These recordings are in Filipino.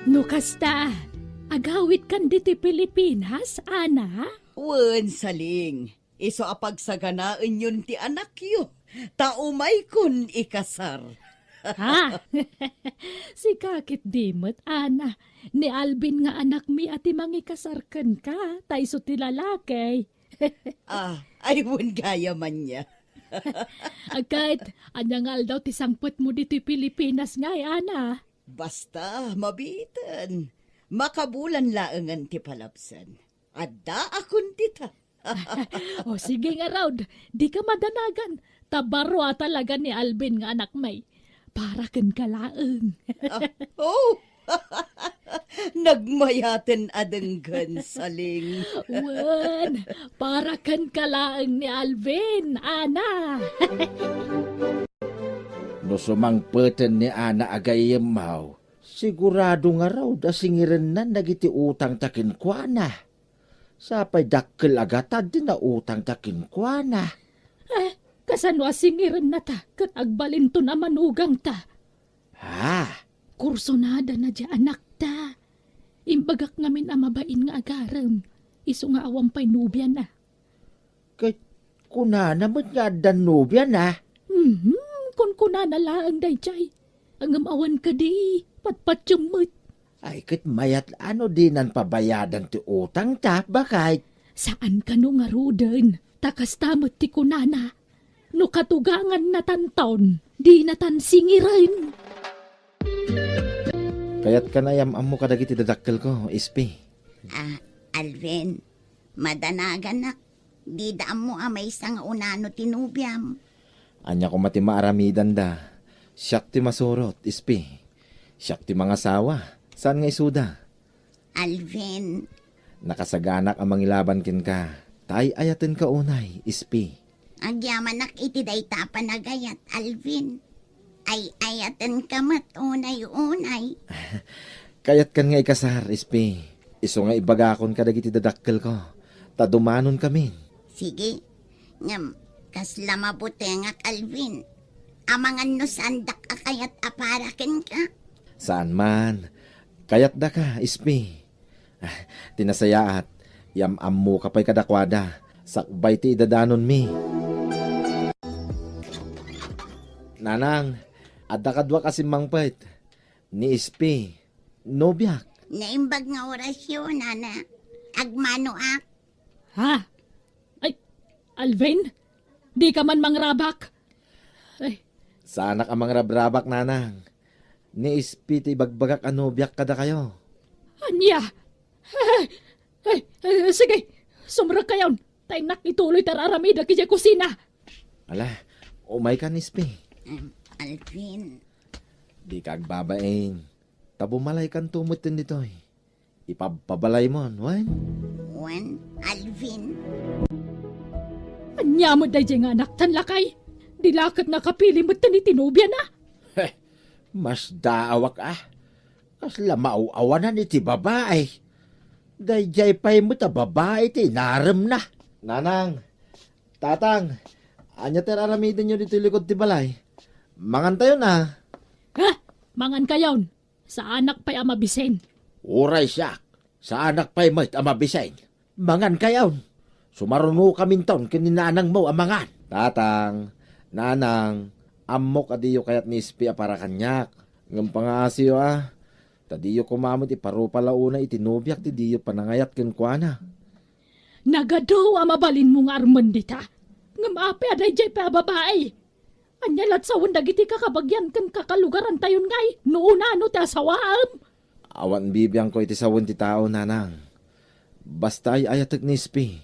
No kasta, agawit kan diti Pilipinas, ana? Wen saling, iso apagsaganaan yun ti anak yo. Taumay kun ikasar. Ha? Si kakit dimot, ana. Ni Alvin nga anak mi ati mangikasarkan ka, taiso ti lalaki. Ay wen gaya man niya. Agkait, anyangal daw ti sangput mo dito Pilipinas nga, ana. Basta, mabitan. Makabulan laangan ti palapsan. Adda akon tita. O sige nga Raud, di ka madanagan. Tabaro talaga ni Alvin nga anak may. Para ken kalaeng. Oh! Nagmayaten adenggan saling. Wen, para ken kalaeng ni Alvin, ana. No sumangpeten ni Ana agayem mau, sigurado nga raw da singiren na nagiti utang takin kuana. Sapay dakkel agatad din na utang takin kuana. Kasano asingiran na ta, kat agbalin to na manugang ta. Ha? Kursonada na dya anak ta. Imbagak ngamin amabain nga agaram. Iso nga awang pay nubya na. Kay kuna naman nga danubya na. Kung kuna na laang dayjay. Ang amawan ka di, patpatyumot. Ay kit mayat ano din ang pabayadan ti utang ta, bakit? Saan ka no nga ruden? Takas tamot ti kunana. No katugangan na tantaon, di na tansingiran. Kayat ka na yamam mo kadagiti dadakkel ko, ispi. Alvin, madanagan na. Di daan mo may isang unano tinubyam. Anya ko mati maaramidan da. Siyak ti masurot, ispi. Siyak ti mga sawa. Saan nga isuda? Alvin, Nakasaganak ang mangilaban kin ka. Tay ayaten ka unay, ispi. agyamanak iti dayta panagayat, Alvin. Ay ayaten ka mat unay-unay. Kayat kan nga ikasar, ispi. Iso nga ibagakon ka dagiti dadakkel ko. Tadumanon kami. Sige, ngam, kasla mabuti nga, Alvin. Amangan no sandak akayat aparakin ka. Saan man? Kayat da ka, ispi. Tinasayaat, yamam mo kapay kadakwada. Sakbay ti idadanon mi. Nanang, adda kadwa kasi mangpait. Ni ispi, nobyak. Naimbag nga orasyon, ana. Agmanoak. Ha? Ay, Alvin? Di ka man mangrabak? Ay, Sana ka mangrabrabak, nanang. Ni ispi ti bagbagak anobyak kada kayo. anya? Sige, sumrag kayon. Tay nakituloy tararamida kaya kusina. Ala, umay ka ni ispi. Alvin, Di ka agbabain. Tabumalay kan tumutin dito eh. Ipapabalay mo, wan? Juan, Alvin. Anya mo day nga anak tan lakay. Dilakad na kapili mo tanitinubya na. Mas daawak Kasla mauawanan iti babae. Dayjay pa'y mo ta babae ti naram na. Nanang, tatang, anya teraramidin nyo dito likod ti balay. Mangan tayo na. Ha? Mangan kayon. Sa anak pa'y amabisen. Uray siyak, sa anak pa'y mo't amabisay. Mangan kayaw. Sumaruno kaminton kininanang mo amangan. Tatang, nanang, amok adiyo kayat ni ispi para kanyak. Ngam pangasiyo Tadiyo kumamot iparupa launa itinubyak ti diyo panangayat kenkwana. Nagado amabalin mo nga armandita. Ngamapi aday jay pa babae. Anyalat sa dagiti kakabagyan kan kakalugaran tayon ngay. Nuuna no ti asawaam. Awan bibiyang ko iti sawon ti tao, nanang. Basta ay ayatek ni ispi.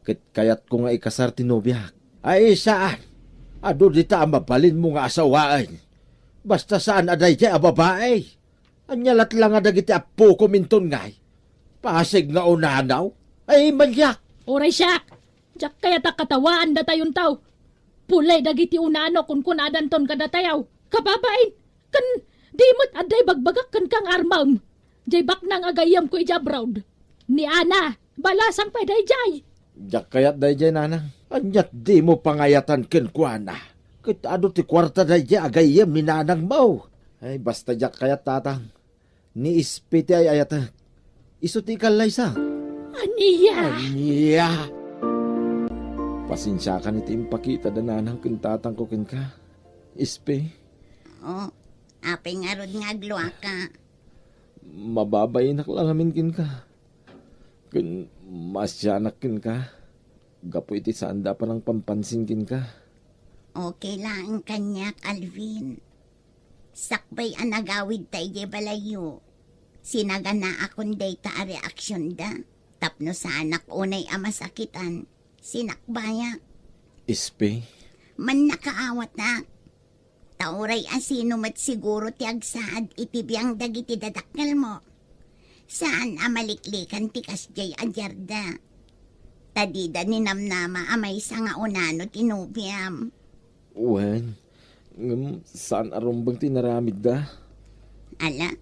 Kayat ko nga ikasar tinubyak. Ay saan? Ado dita mabalin mo nga asawaan. Basta saan aday jay a babae. Anyalat lang nga dagiti apo ko minton ngay. Pasig nga unanaw. Ay manyak. Oray siya. Diyak kaya katawaan da tayon tao. Pulay dagiti unano kun kunadan ton kadatayaw. Kababain. Kan di mo't aday bagbagak kan kang armam. Jay bak nang agayam ko ijabrawd. Ni Ana. Balasang pa day jay. Diyak kayat day jay, nanang. Anyat di mo pangayatan kenkwana. Kit ado ti kwarta day jay agayem ni nanang mo. Ay basta diyak kayat, tatang. Ni Ispi ti ay ayatag. Iso ti kalaysa. Aniya! Aniya! Pasensya ka ni impakita dananang kintatang ko kin ka. Ispi, Oh, apay nga rod nga agluwa ka. mababay lang amin kin ka. Kin masyanak kin ka. Gapo iti sanda pa ng pampansin kin ka. Okay lang kanyak, Alvin. Sakbay ang nagawid tayo balayo. Sinaga na akong data a reaksyon da. Tapno sa anak unay amasakitan. Sinakbaya. Ispi, Man nakaawat na. Tauray asino mat siguro ti agsaad itibiyang dagiti dadakkel mo. Saan amaliklikan ti kasjay ajarda. Tadida ni namnama amay sa nga unano tinubiam. wen, saan arumbang tinaramid da? Ala,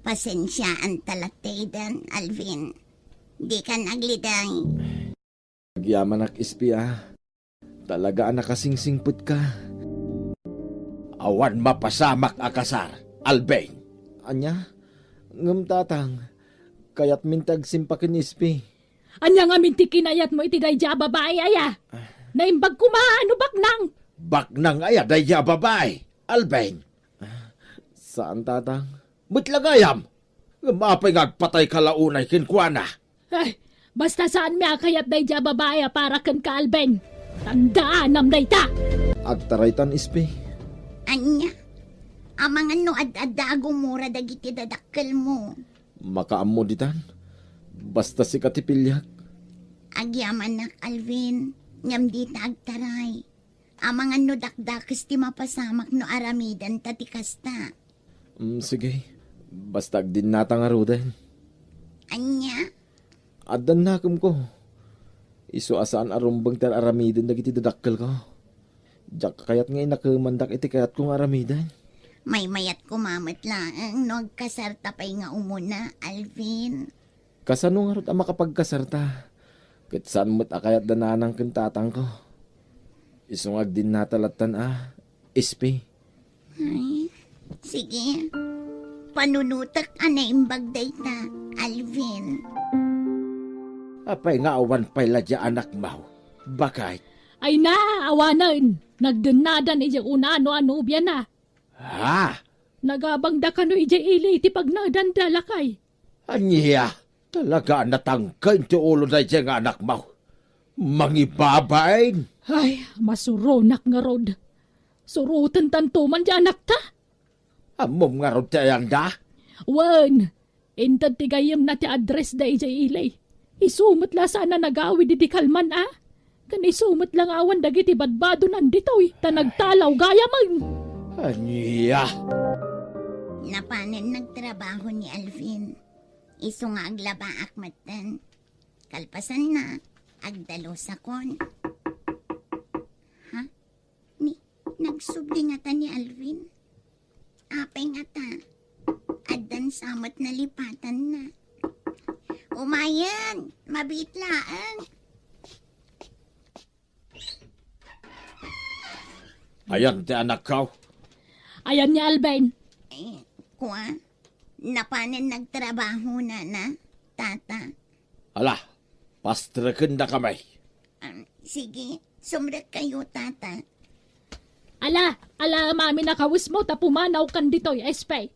pasensyaan talataydan, Alvin. Di ka nagliday. Nagyaman ak Ispi Talaga nakasingsingput ka. Awan mapasamak akasar, Albeng. Anya, tatang, kayat mintag simpakin Ispi. Anya nga minti kinayat mo iti dayja babae aya. Naimbag kumaano baknang. Baknang ayat daya babay, Albeng. Saan tatang? Butlagayam. Mapay ngagpatay kalaunay kinkwana. Ay, basta saan mi akayat dayja babae para kan ka Alben. Tandaan nam dayta. Agtaraytan Ispi. Anya, amang ano ad-adago mura dagiti dadakkel mo. Makaammo ditan. Basta si Katipilyag. Agyaman nak, Alvin. Ngam di agtaray. Amang ano dakdakis ti mapasamak no aramidan tatikasta. Sige. Basta din natang aruden. Anya, Adan nakum ko. Iso asaan arumbang tar aramiden dagiti dadakkel ko. Diyak kayat nga inakumandak iti kayat kong aramiden. may mayat kumamat lang no agkasarta pa'y nga umuna, Alvin. Kasano nga rot ang makapagkasarta? Kat saan mo't akayat dananang kintatang ko. Isungag din natalatan Ispi. Ay, sige. Panunutak anay imbag dayta, Alvin. Apay nga awan pay ladya anak mau. Bakit? Ay na, awanan. Nagdanadan ija una ano ubya na. Ha? Nagabangda ka no ija ili iti pagnadandala kay. Anya? Talaga natangkain ti ulo na dyan nga anak mau. Mangibabain? Ay, masuronak nga rod. Surutan tantuman di anak ta. Amom nga rot tayang da? Wan, intad tigayam na ti address da ija ilay. Isumot la sana nagawid iti kalman Kan isumot lang awan dagiti badbado nanditoy. Tanagtalaw gaya man. Anya? Napanen nagtrabaho ni Alvin. Iso nga aglaba akmatan. Kalpasan na, agdalo sa kon. Ha? Nagsubli nga ta ni Alvin. Apay nga ta. Addan samot na lipatan na. Umayan, mabitlaan. Ayan ti anak ko. Ayan ni Alben. Kuha, napanen nagtrabaho na, tata. Ala, pastrakin na kamay. Sige, sumrek kayo, tata. Ala, mami nakawis mo tapumanaw kan ditoy, espay.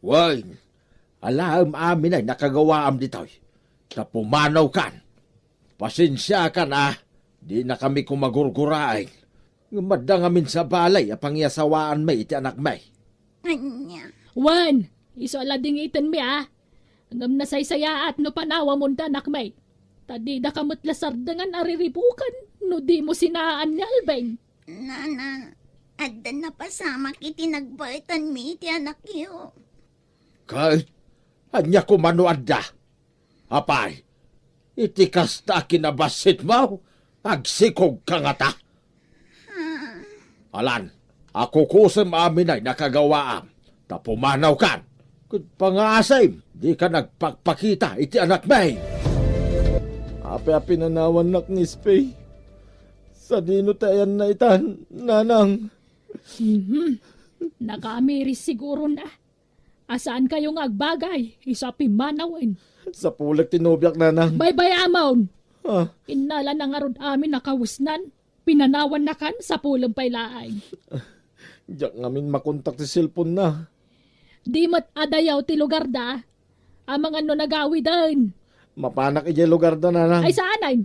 Wan, alam amin ay nakagawaam ditoy. Tapumanaw kan. Pasensya kan Di na kami kumagurgurain. Madang amin sa balay apang yasawaan may iti anak may. Anya. Wan, iso alading itin mi Ngam na saysaya at no panawa mo anak may. Tadi da kamot lasardangan ariribukan no di mo sinaan ni Alben. Nana, addan na pasama kiti nagbaitan mi iti anak iyo. Kahit anya kumanuad da. Apay, iti kasta kinabasit mo. Agsikog ka nga ta. Alan, ako kusem amin ay nakagawaam. Tapumanaw kan. Kung pangasay, di ka nagpakpakita iti anak may. Api-api nanawan nak ni Spay. Sa dino tayan na itan, nanang. Nakamiris siguro na. Asaan kayo nga agbagay? Isa pimanawin. Sa pulag tinubyak, nanang. Bye-bye amon. Ah, Inala na nga rod amin nakawusnan. Pinanawan na kan sa pulang pailaay. diyak ngamin makontak si cellphone na. Di mo't adayaw ti lugar da. Amang ano nagawi din. Mapanak ije lugar da, nanang. Ay saan ay?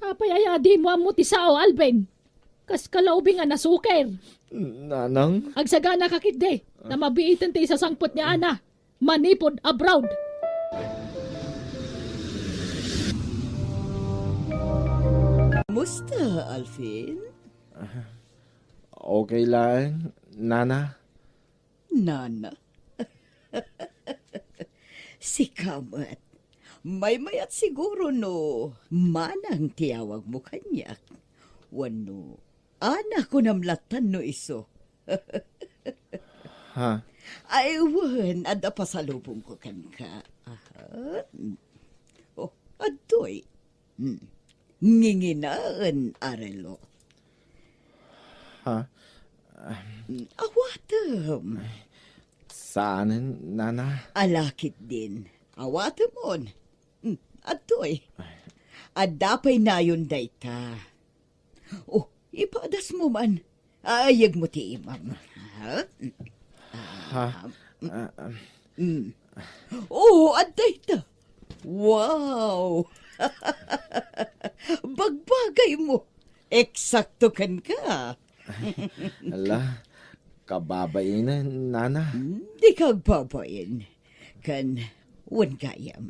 Apay di mo amo ti sao Alben. Kas kalaubing nga nasuker. Nanang? Agsagana kakit na mabiitan ti sa sangpot ni Ana. Manipod abroad. Musta, Alvin? Okay lang, nana. Nana. Si Kamat. May mayat siguro no. Manang tiyawag mo kanyak. Wano. Anak ko namlatan no iso. Ha? Ay, wan. Ada pasalubong ko kan ka. Aha. Oh, adoy. Nginginaan, Arelo. Ha? Awatam. Saan, nana? Alakit din. Awatam on. Adoy. Adapay na yun dayta. Oh, ipadas mo man. Ayag mo ti imam. Ha? Ha? Oh, adayta. Wow. Bagbagay mo. Eksakto kan ka. Ala, kababain na, nana. Di kag babayin. Kan, wan gayam.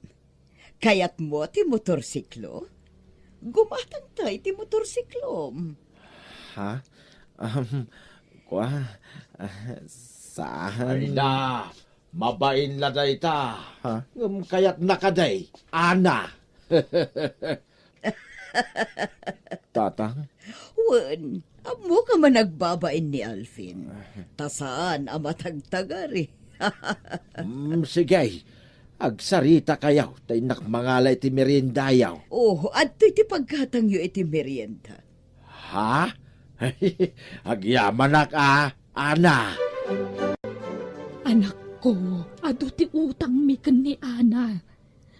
Kayat mo ti motorsiklo? Gumatang tayo ti motorsiklo. Ha? Kwa? Saan? Ay na, mabain la day ta. Ha? Kaya't nakaday, ana. Tatang? Wan, amo ka man nagbabain ni Alvin. Tasaan amatagtagari. Sige, agsarita kayaw, tay nakmangalay ti merindayaw. Oh, adto'y ti pagkatang yu iti merienda. Ha? Agyaman ana. Anak ko, ado ti utang mi ken ni Ana.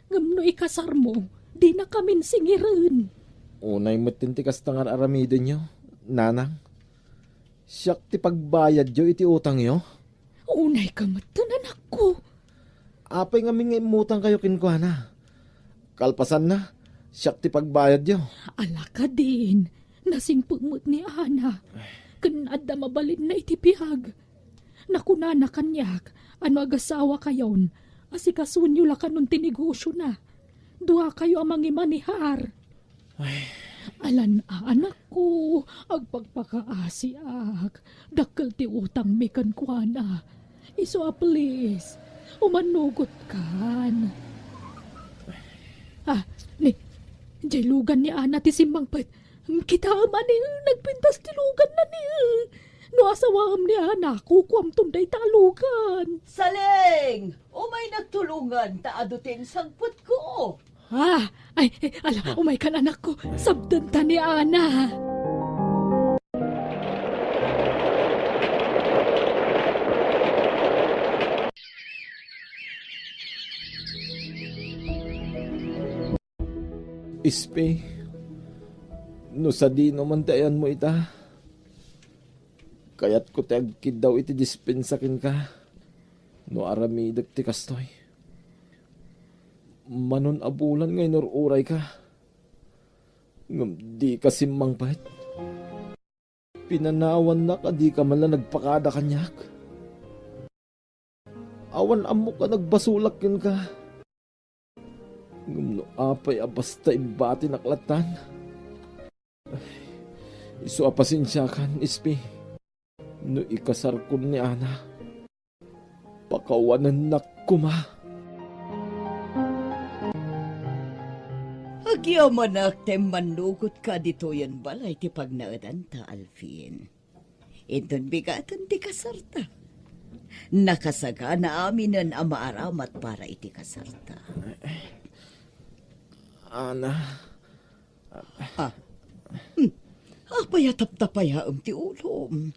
Ngamno ikasar mo, di na kamin singirin. Unay matintikas tangan aramido nyo, nanang. Siyak ti pagbayad yo iti utang yo. Unay ka matan, anak ko. Apay nga mga imutang kayo kinkwana. Kalpasan na, siyak ti pagbayad yo. Ala ka din, nasingpumot ni Ana. Kanada mabalin na itipihag. Nakunana kanyak, ano agasawa kayon, asikasunyo la kanon tinegosyo na. Dua kayo amang imanihar. Alan anak ko, agpagpakaasiak, dakkel ti utang mikan kuana. Iso please, umanugot kan. Jay lugan ni Ana ti simbang pet. Kita man ni nagpintas ti lugan na ni. No asawam ni Ana, kukuam tunday talugan. Saling! Umay nagtulungan ta adutin sangput ko. Ala, umay kan anak ko, sabdan ta ni Ana. Ispe, no sa di naman tayan mo ita. Kaya't ko ti agkid daw iti dispensakin ka. No aramidag ti kastoy. Manon abulan ngay uray ka. Ngam di ka simmang pahit. Pinanawan na ka di ka man lang nagpakada kanyak. Awan amo ka nagbasulak yun ka. Ngam no apay basta ibati naklatan. Iso apasensya kan, Ispi. No ikasar ko ni Ana. Pakawanan na kuma. Agyaman te manugot ka dito yan balay ti pagnaadan ta, Alvin. Inton bigatan ti kasarta. Nakasaga na aminan ang maaramat para iti kasarta. Ana. Apayatap-tapaya ti ulom.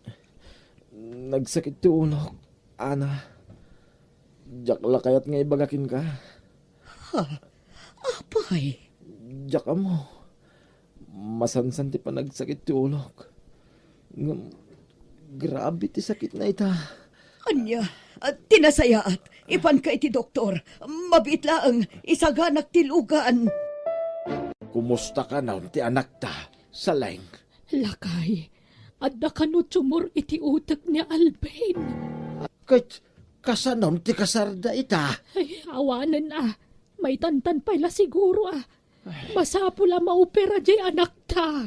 Nagsakit ti ulo, Ana. Jak la kayat nga ibagakin ka. Apay, Jak mo. Masansan ti panagsakit ti ulok. Grabe ti sakit na ita. anya, tinasayaat, ipan ka iti doktor, mabit laang, isaganak tilugan. Kumusta ka na ti anak ta? Saleng. Lakay, adda kanot sumur iti utak ni Alvin. Kahit kasanon ti kasarda ita. Ay, awanan may tantan pala siguro Masapula maopera jay anak ta.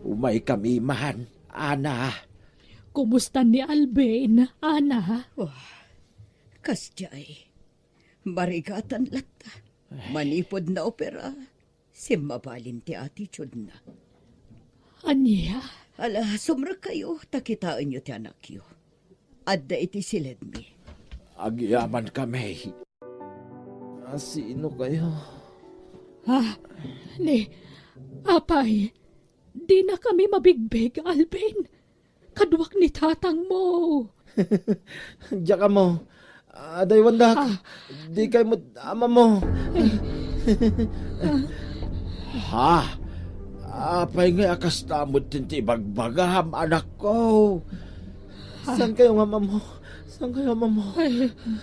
Umay kami mahan, ana. Kumusta ni Alvin, ana? Kasjay, barigatan lata, manipod na opera, simabalin ti attitude na. Aniya? Ala, sumra kayo, takitaan nyo ti anak yo. Adda iti silid mi. Agyaman kami. Sino kayo? Apay, di na kami mabigbig, Alvin. Kadwak ni tatang mo. Diyan ka mo. Aday wandak. Di kay mo ama mo. Ha? Apay nga akas tamod tinti bagbagaham anak ko. Saan kayo nga mo? Saan kayo ama mo?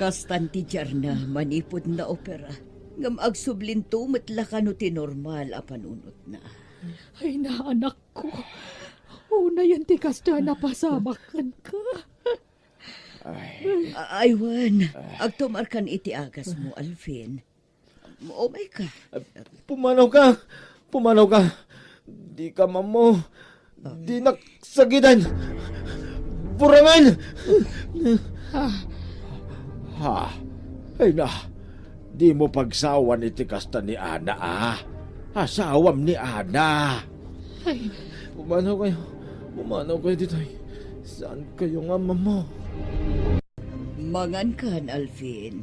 Kastan ti Jarna, manipod na opera. Ngam agsublinto matlakano ti normal a panunot na. Ay na, anak ko. Una yan ti kasta na pasamakan ka. Aywan, agtumarkan iti agas mo, Alvin. Umay ka. Pumanaw ka. Pumanaw ka. Di ka mamo. Di naksagidan. Burangan! Ha? Ay na. Di mo pagsawan iti kasta ni Ana Asawam ni Ana. Ay, Pumanaw kayo. Pumanaw kayo dito. Saan kayo nga mamo? Mangan kan, Alvin.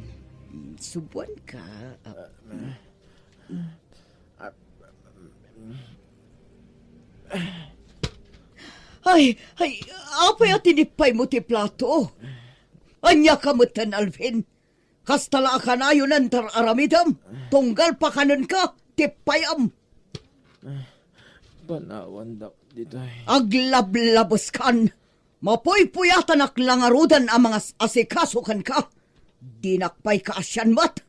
Subuan ka. Ay, apay at tinipay mo ti plato. Anya kamutan, Alvin. Kastala ka na yun ang aramidam. Tunggal pa kanon ka, tipayam. Panawan daw dito. Aglablabos kan. Mapoy-puyatan aklangarudan ang mga asikasukan ka. Dinakpay ka asyan mat.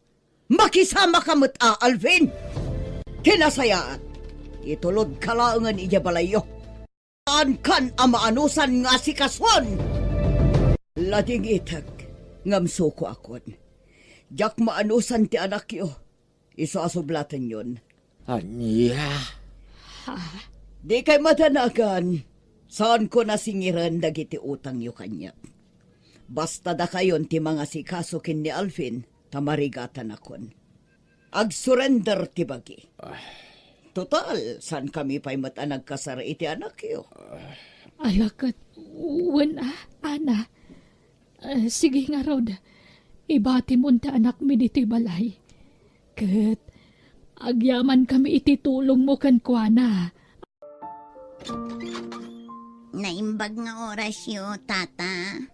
Makisama ka mat Alvin. Tinasayaan. Itulod kalaangan iya balayo. Saan kan ang maanusan nga asikaswan? Lading itag. Ngamso ko akon. Jak maanusan ti anak yo. Isasublatan yun. Anya. Di kay matanagan. Saan ko nasingiran dagiti utang yo kanya. Basta da kayon ti mga sikasukin ni Alvin, tamarigatan akon. Ag-surrender ti bagi. Total, saan kami pa'y matanag kasara iti anak yo? alakat, ana. Sige nga, Rod. Ibati mo ta anak mi dito'y balay. Kat, agyaman kami ititulong mo kan kuana. Naimbag nga oras yo, tata.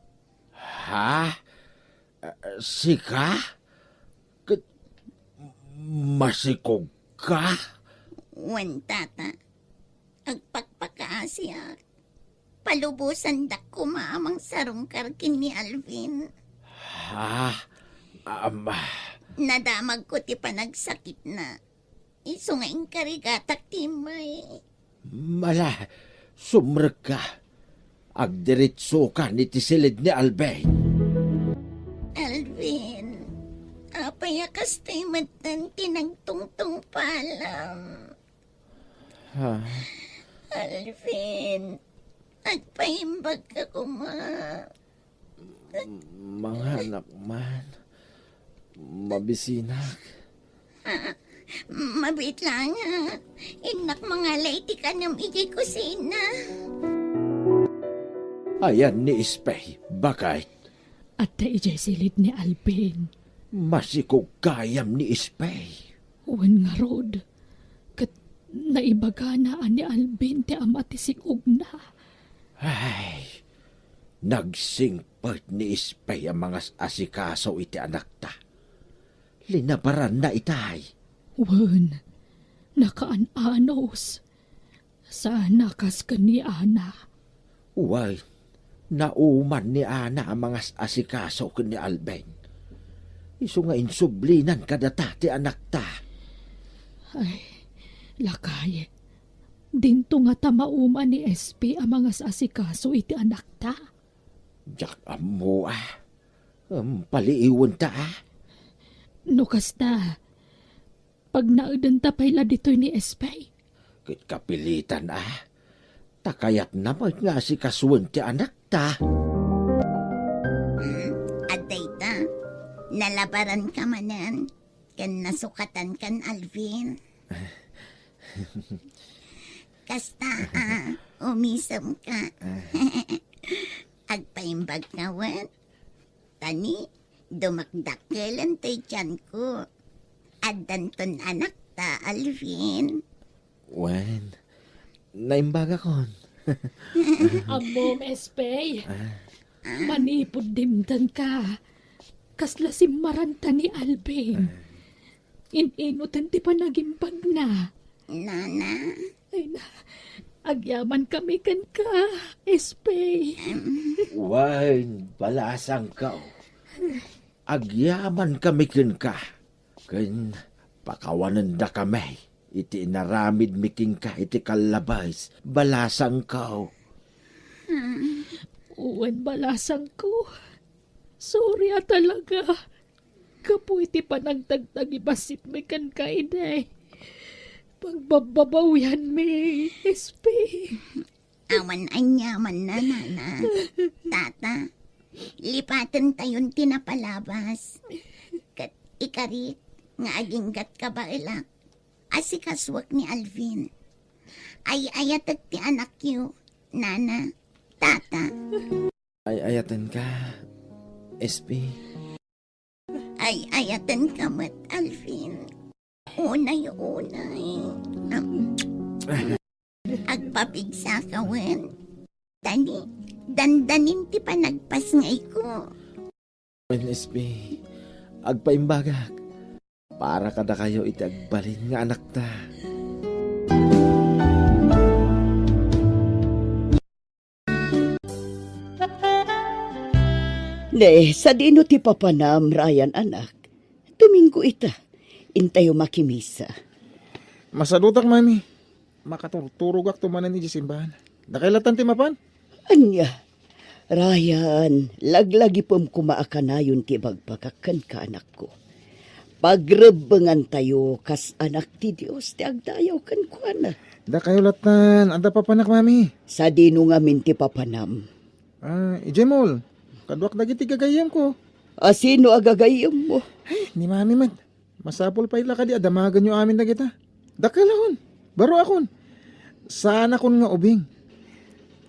Ha? Sika? Masikog ka? Wan, tata. Agpakpakaasya. Palubusan dak ko maamang sarong karkin ni Alvin. Ha? Nadamag ko ti panagsakit na. Iso nga karigatak timay. Mala, sumrag ka. Agdiritso ka ni tisilid ni Alvin. Alvin, apayakas tayo matan tinagtungtong palam. Ha? Alvin, agpaimbag ka kuma. Mga anak man. Mabisinak. Mabit lang ha. Inak mga lady ka nam ijay kusina. Ayan ni Ispay. Bakit? At ijay silid ni Alvin. Masikog kayam ni Ispay. Wan nga, Rod. Kat naibaga na ni Alvin ti ama ti sikog na. Ay, Nagsingpert ni Ispay ang mga asikaso iti anak ta. Linabaran na itay. Wen, nakaanos. Sana kas ka ni Ana. Uway, nauman ni Ana ang mga asikaso ko ni Alben. Isu nga insublinan kadata ti anak ta. Ay, lakay. Dinto nga tamauman ni SP ang mga asikaso iti anak ta. Jak amo paliiwan ta No kasta, pag naudan ta pala dito'y ni SP. Kit kapilitan takayat naman nga si kasuwan ti anak ta. Aday ta, nalabaran ka manan. Kan nasukatan kan Alvin. Kasta umisam ka. Agpaimbag kawan. Tani, dumakdakkelan tay tiyan ko. Adanton anak ta, Alvin. Wen, naimbaga kon. Amom SP, manipod dimdan ka. Kasla simmaranta ni Alvin. Ininutan ti panagimbag na. Nana, Ay na, agyaman kami kan ka, SP. Wen, balasang ka. Agyaman kami ken ka. Ken pakawanan da kami. Iti naramid miking ka iti kalabais. Balasang ka. Uwan balasang ko. Sorry talaga. Kapo iti panagtagtag ibasit may kan ka inay. Pagbababawihan mi, SP. awan anyaman na, Nana. Tata, lipatan tayon tinapalabas. Kat ikarit, nga aginggat ka ba ilak. Asikaswak ni Alvin. Ay ayatag ti anak yu, Nana, Tata. Ay ayatan ka, SP. Ay ayatan ka mat, Alvin. Unay. Agpapigsa ka, wen. Tani, dandanin ti panagpas ngay ko. Wen SP, agpaimbagak. Para kada kayo iti agbalin nga anak ta. Ne, sa dino ti papanam, Ryan anak. Domingo ita, intayo makimisa. Masadutak, mami. Makaturturugak tumanan ni simbahan. Nakailatan ti mapan? Anya, Ryan, laglagi pom kumaakanayon ti bagpakakan ka anak ko. Pagrebengan tayo kas anak ti Dios ti agdayaw kan kuana. Da kayo latan. Anda pa panak, mami. Sa dino nga min ti papanam. Ijemol. Kaduak dagiti gagayam ko. Asino agagayam mo? Ni mami man. Masapol pa ila ka di adamagan nyo amin na kita. Da kalahon. Baro akon. Sana kon nga ubing.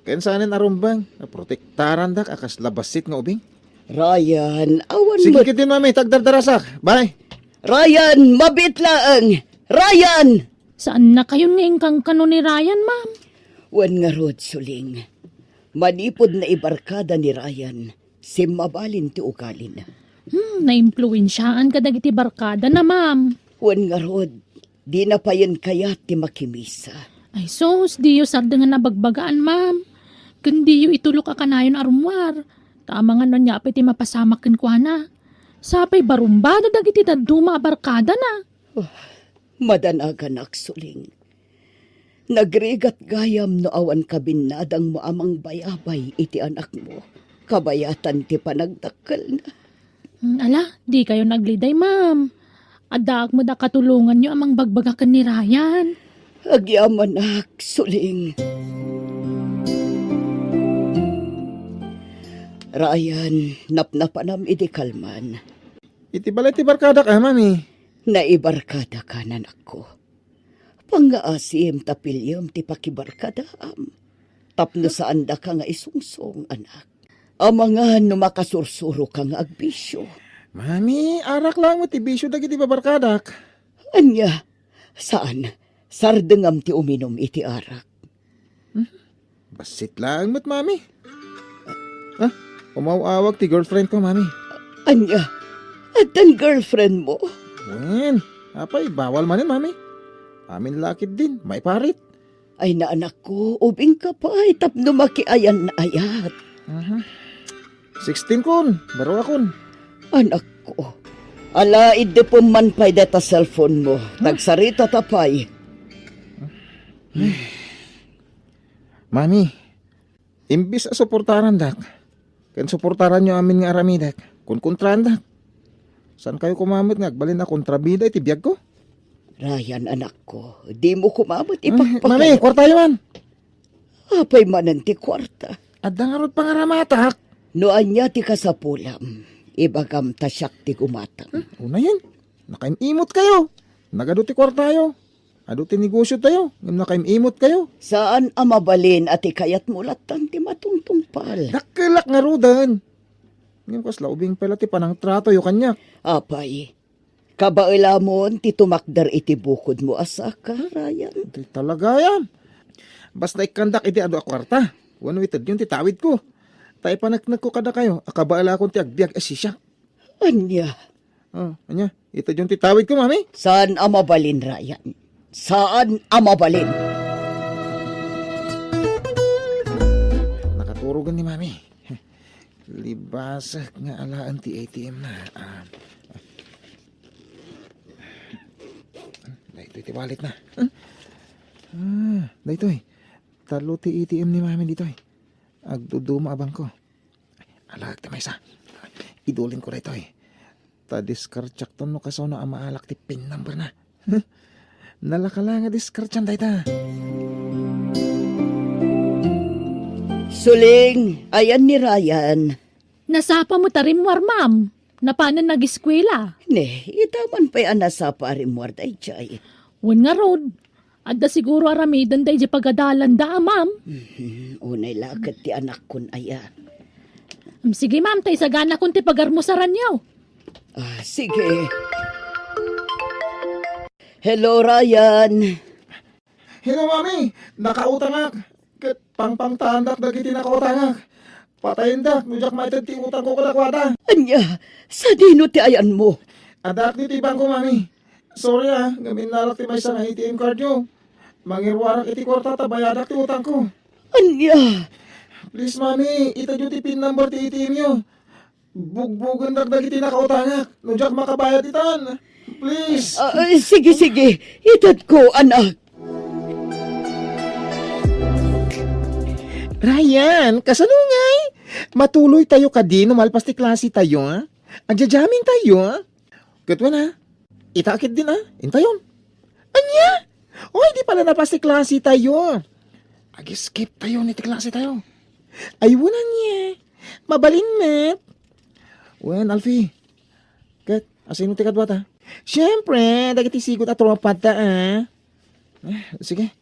Kayan saanin arumbang. Protektaran dak akas labasit nga ubing. Ryan, awan Sige mo. kitin, mami. Tagdardarasak. Bye. Ryan, mabitlaang! Ryan! Saan na kayo ni ingkang kano ni Ryan, ma'am? Wan nga rod, suling. Manipod na ibarkada ni Ryan. Simabalin ti ugalin. Na-impluensyaan ka dagiti barkada na, ma'am. Wan nga rod, di na pa yan kaya ti makimisa. Ay sos, di yu sarda nga nabagbagaan, ma'am. Kundi yu itulok ka kanayon arumwar. Tama nga nun niya ti mapasamakin kwa na. Sapay barumbado dagiti daduma barkada na. Madanaganak, suling. Nagrigat gayam no awan kabinadang mo amang bayabay iti anak mo. Kabayatan ti panagdakkel na. Ala, di kayo nagliday, ma'am. Adaak mo da katulungan nyo amang bagbagakan ni Ryan. Agyamanak, suling. Ryan, napnapanam iti kalman. Iti balay ti barkada ka, mami. Naibarkada ka nanak ko. Pangaasim tapilyam ti pakibarkadaam. Tapno saan da ka nga isungsong anak. Amangan no makasursuro ka nga agbisyo. Mami, arak lang mo ti bisyo dagiti babarkadak. Anya, saan? Sardengam ti uminom iti arak. Basit lang mo't, mami. Umawawag ti girlfriend ko, mami. Anya, at ang girlfriend mo? Wen, apay, bawal man yun, mami. Amin lakid din, may parit. Ay na anak ko, ubing ka pa, tapno makiayan na ayat. 16 kun, baro akon. Anak ko, ala ide po man pa'y data cellphone mo, tagsarita tapay. Mami, imbis a suportaran dak, kan suportaran nyo amin nga arami dak, kun kontrahan dak. San kayo kumamit nga, balin na kontrabida iti biyag ko? Ryan, anak ko, di mo kumabot Mami, ipagpakaya. kwarta yun. Apay manan ti kwarta. Adda nga rod pangaramatak. Noan niya ti kasapulam, ibagam tasyak ti kumatang. Una yan, nakaimimot kayo. Nagado ti kwarta yo. Ado ti negosyo tayo, ngam nakaimimot kayo. Saan amabalin at ikayat mulatan ti matungtungpal? Nakalak nga rodan. Ngayon kas laubing pala ti panang trato yo kanya. Apay, kabailamon ti tumakdar iti bukod mo asa ka, Ryan. Di talaga yan. Basta ikandak iti ado a kwarta. Wano itad yun ti tawid ko. Tay panaknag ko kada kayo. Akabaala akong ti agbiag asisya. Anya, Anya, itad yung ti tawid ko, mami. saan amabalin, Ryan? Saan amabalin? Nakaturugan ni mami. Libasak nga alaan ti ATM na. Dahito iti wallet na. Dahito talo ti ATM ni mami dito agduduma abang ko. Alag ti maysa. Idulin ko rito Ta-discard ton no kaso na amaalak ti pin number na. Nalakala nga discard yan dahita. Suling, ayan ni Ryan. Nasapa mo tarim war, ma'am. Napanan nag-eskwela. Ne, itaman pa'y anasa pari mo arday chay. Wan nga road. Adda siguro aramidan day di pagadalan da, ma'am. Unay lakad ti anak kun aya. Sige, ma'am, tay sagana kun ti pagarmusaran niyo. Sige. Hello, Ryan. Hello, mami! Nakautangak! Kat pangpangtandak dagiti nakautangak! Patayin dak, nujak maitad ti utang ko kalakwada! Anya, sa dino ti ayan mo? Adak di ti bangko, mami! Sorry gamin nalak ti may isang ATM card nyo. Mangirwarak iti kwarta tabayadak ti utang ko. Anya, Please, mami, itad yung ti pin number ti ATM nyo. Bugbugan dak dagiti nakautangak. Nujak makabayad itan. Please! sige, itad ko, anak. Ryan, kasanungay? Matuloy tayo ka din, malpas ti klase tayo, ha? Agja-jamming tayo, ha? Katwa na, itakit din, ha? Intayon. Anya? Oy, di pala napas ti klase tayo. Ag-skip tayo ni ti klase tayo. Ay, wala niya. Mabalin, met. Wen, Alfie. Kat, asino ti kadwata? Siyempre, dagiti sigot at tropa ta, sige.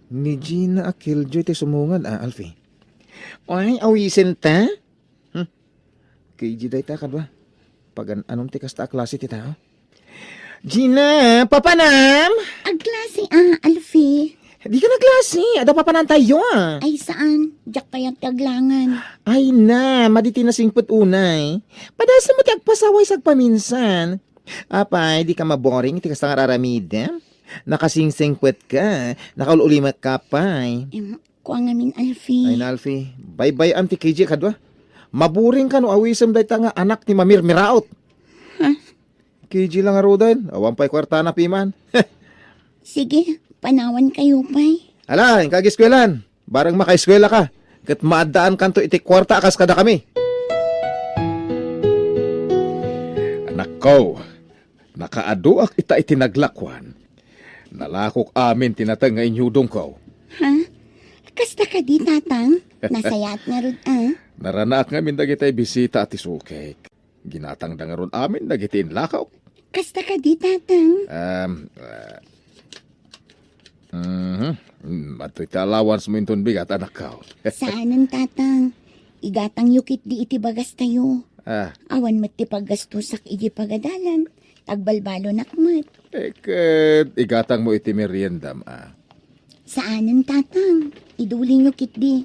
Ni Gina Akiljoy ti sumungan, Alfie. Ay, awisin ta? Kay Giday ta kadwa. Pag anong ti kasta klase ti tao? Gina, papanam? Aglasi Alfie. Di ka na klase, ada papanan tayo, Ay saan? Diyak kayang taglangan. Ay na, maditi na singput unay. Padasa mo ti agpasaway sagpaminsan. Apay, di ka maboring, iti kasta nga raramida. Nakasingsingput ka, nakaulimat ka pay. Kuha ngamin Alfie. Ay na, Alfie, bye-bye am ti KJ kadwa. Maburing ka no, awisam day ta nga anak ni Mamir Miraot. KJ lang nga rodan, awampay kwarta na piman. Sige, panawan kayo pay. Hala, yung kagiskwelahan. Barang makaiskwela ka. Kat maadaan kanto iti kwarta akas kada kami. Anak ko, nakaaduak ita itinaglakwan. Nalakok amin tinatang nga inyudong ko. Ha? Kasta ka di tatang? Nasayat nga ron Naranaak nga min dagitay bisita at isukek. Ginatang nga ron amin dagitin lakaw. Kasta ka di tatang? Mato'y allowance mo inton bigat anak ko. Saanan tatang? Igatang yukit di iti bagas tayo. Awan mat ti paggastusak iti pagadalan. Tagbalbalo nakmat. Eket, igatang mo iti meriendam Saanan tatang? Iduling yukit di.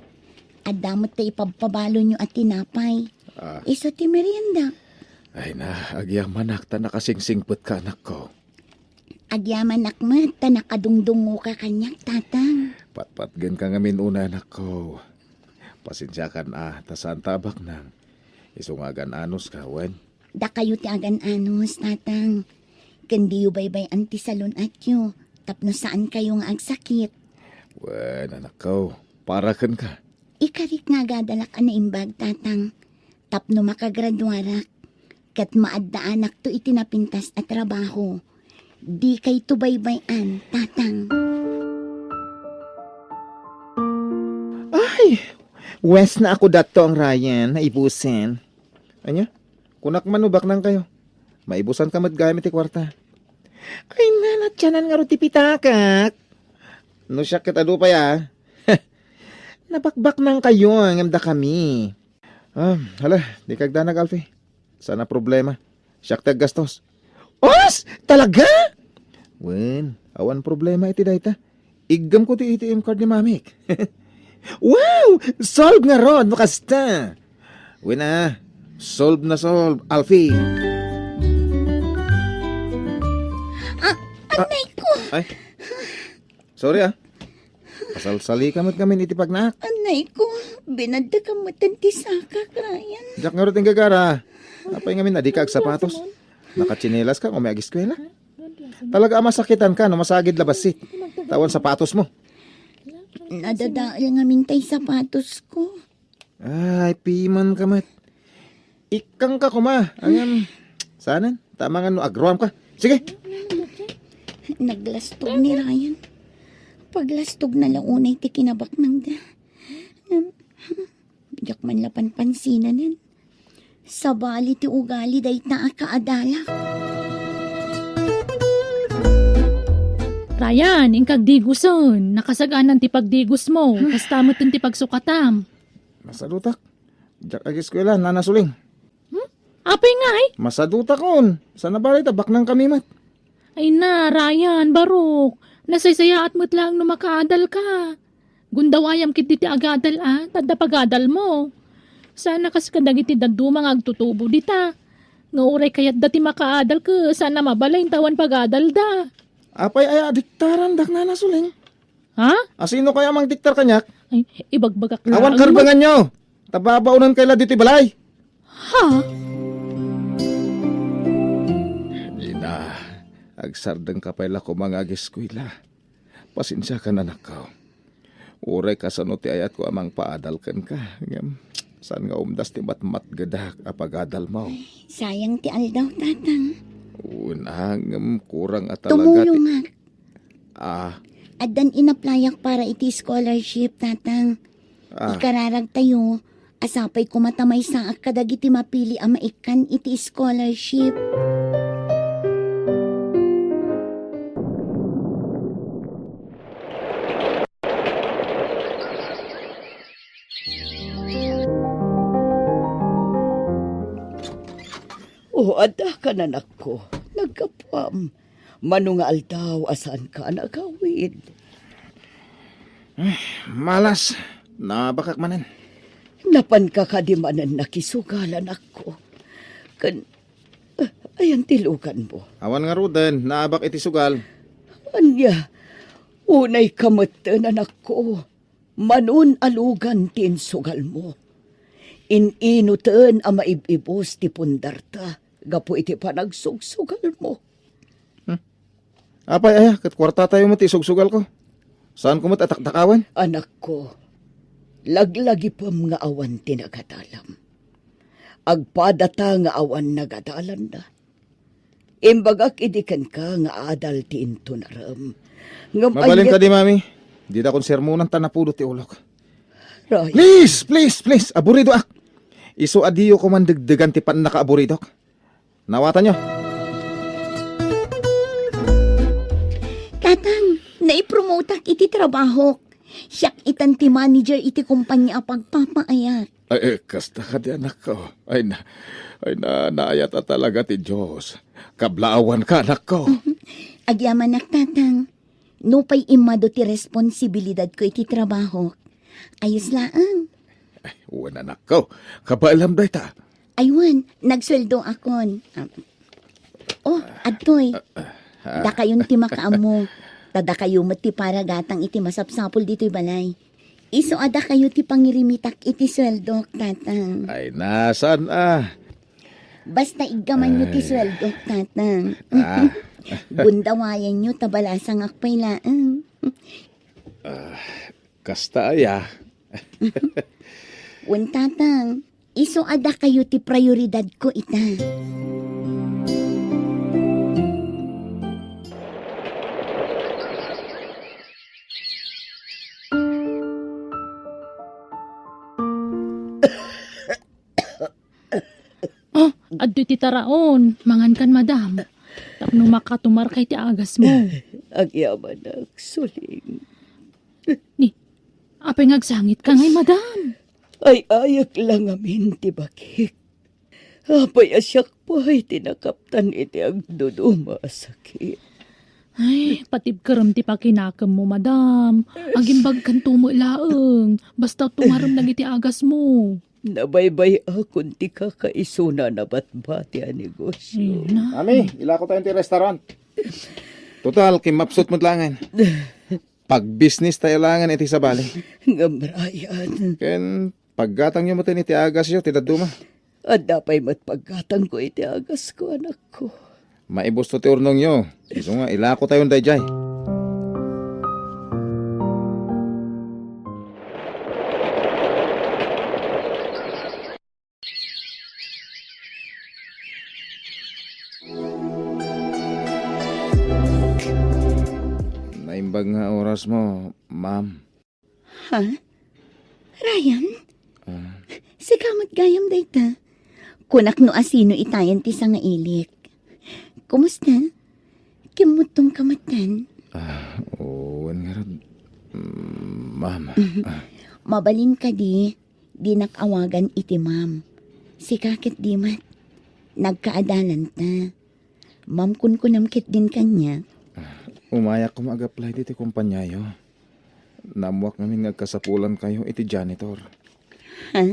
At damot tayo ipagpabalo nyo at tinapay. Ah. Iso ti merienda. Ay na, agyaman ta nakasingsingpot ka anak ko. Agyaman akmat, ta nakadungdungo ka kanyak, tatang. Patpatgan ka ngamin una anak ko. Pasensya ka na, tasaan tabak nang. Isungagan anos ka, wen. Da kayo ti agan anos, tatang. Kandi yu baybay anti salon at yu. Tapno saan kayo nga agsakit. Wen, anak ko, para kan ka. Ikarik nga gadalak na imbag, tatang. Tapno makagraduarak. Kat maaddaanak to itinapintas at trabaho. Di kay tubaybayan, tatang. Ay, wes na ako dato ang Ryan, naibusin. Anya, kunak manubak nang kayo. Maibusan ka gamit ti kwarta. Ay, nanatyanan nga ro ti pitakak. No siya kita pa ya. Nabakbak nang kayo, ngamda kami. Hala, di kagdanag, Alfie. Sana problema. Siyak tag gastos. Os! Talaga? Wen, awan problema iti dayta. Igam ko ti ATM card ni Mamik. Wow! Solve nga ron, makasta. Wen na, solve na solve, Alfie. Anay ko! Ay, sorry Pasal-sali kamot kami iti pagnak. Anay ko! Binadda ka matanti saka, Ryan. Jak nga ro ting gagara. Apay ngamin na di ka ag sapatos. Nakachinelas ka o may agiskwela. Talaga masakitan ka no masagid labasit. Tawan sapatos mo. Nadadaal nga mintay sapatos ko. Ay, piman ka mat. Ikang ka kuma. Angam, sanan, tama nga no agroam ka. Sige. Naglastog ni Ryan. Paglastog na launay ti kinabak ng da. Diyak man lapan pansinan yan. Sabali ti ugali day ta kaadalak. Ryan, ingkag diguson. Nakasaganan ti pagdigos mo. Kastamot ti pagsukatam. Masadutak. Jak agiskwela, nanasuling. Apay nga eh. Masadutak kon. Sana balay tabak ng kami mat. Ay na, Ryan, barok. Nasaysaya at mo't lang no makaadal ka. Gundawayam kiti ti agadal tadda pagadal mo. Sana kas kadagit ti dadumang agtutubo dita. Nga uray kayat dati makaadal ka, sana mabalay tawan pagadal da. Apay ay adiktaran dak nanasuling. Ha? Asino kaya mang diktar kanyak? Ay, ibagbagak lang. Awan karbangan nyo. Tababaunan kaila dito balay. Ha? Ina, agsardeng ka pala ko mga agiskwila. Pasensya ka na nakaw. Uray ka sa ti ayat ko amang paadalkan ka. Ngam, saan nga umdas ti matmat gadak apagadal mo. Sayang ti aldaw, tatang. Unang kurang at talaga Tumulong nga. Adan inaplayak para iti scholarship, tatang. Ikararag tayo. Asapay kumatamay sa kadagiti mapili ang maikan iti scholarship. Ada ka na nako. Nagkapam. Manungal daw asan ka nagawid. Malas. Nabakak manan. Napan ka di manan nakisugalan ako. Ayan tilukan mo. Awan nga ruden. Naabak iti sugal. Anya, unay kamatan anak ko. Manun alugan tin sugal mo. Ininutan ang maibibos ti pundarta. Gapo iti panagsugsugal mo. Apay aya, kat kwarta tayo mo ti sugsugal ko. Saan ko mo tatakdakawan? Anak ko, laglagi pam nga awan tinagadalam. Agpadata nga awan nagadalan na. Imbagak idikan ka nga adal ti into naram. Mabalin ka di, mami. Di na kong sermonan tanapudo ti ulok. Ryan, Please, aburido ak. Iso adiyo ko man degdegan ti pan naka-aburido. Nawatan nyo. Tatang, naipromotak iti trabaho. Siyak itan ti manager iti kumpanya pagpapaayat. Ay, kasta ka di anak ko. Ay na, naayat at talaga ti Diyos. Kablaawan ka anak ko. Agyaman nak, tatang. Nupay imado ti responsibilidad ko iti trabaho. Ayos laang. Uwan anak ko. Kabaalam day ta. Aywan, nagsweldo akon. Adtoy. Da kayon ti makaamo. Tada kayo mati para gatang iti masapsapol dito'y balay. Iso ada kayo ti pangirimitak iti sweldo, tatang. Ay, nasan Basta igaman nyo ti sweldo, tatang. Ah, Bundawayan nyo tabalasang akpailaan. kasta aya. Wen tatang, iso ada kayo ti prioridad ko ita. Adto ti taraon, mangan kan madam. Tapno makatumar kay ti agas mo. Agyaman suling. Ni, apay ngagsangit ka ngay madam. Ay ayak lang amin ti bakik. Apay asyak po ay tinakaptan iti agduduma sakit. Ay, patib karam ti pakinakam mo madam. Agimbag kan tumo ilaeng. Basta tumaram na ti agas mo. Nabaybay akon ti kakaisuna na batbati a negosyo. Ayun na. Ami, ilako tayo ti restaurant. Total, kimapsot mo langan. Pag business tayo langan iti sa bali. Ngamrayan. Ken paggatang nyo mo iti agas yo, tidaduma. At dapay matpaggatang ko iti agas ko, anak ko. Maibos to ti urnong yo. Iso nga, ilako tayo dayjay. Naimbag nga oras mo, ma'am. Ha? Ryan? Sikamot gayam dayta. Kunak no asino itayan ti nga ilik. Kumusta? Kimutong kamatan. Owan nga rod. Ma'am. Mabalin ka di. Di nakawagan iti ma'am. Si kakit di mat. Nagkaadalan ta. Ma'am kun kunamkit din kanya. Umayak ko mag-apply dito kumpanyayo. Namuak namin nagkasapulan kayo iti janitor. Ha?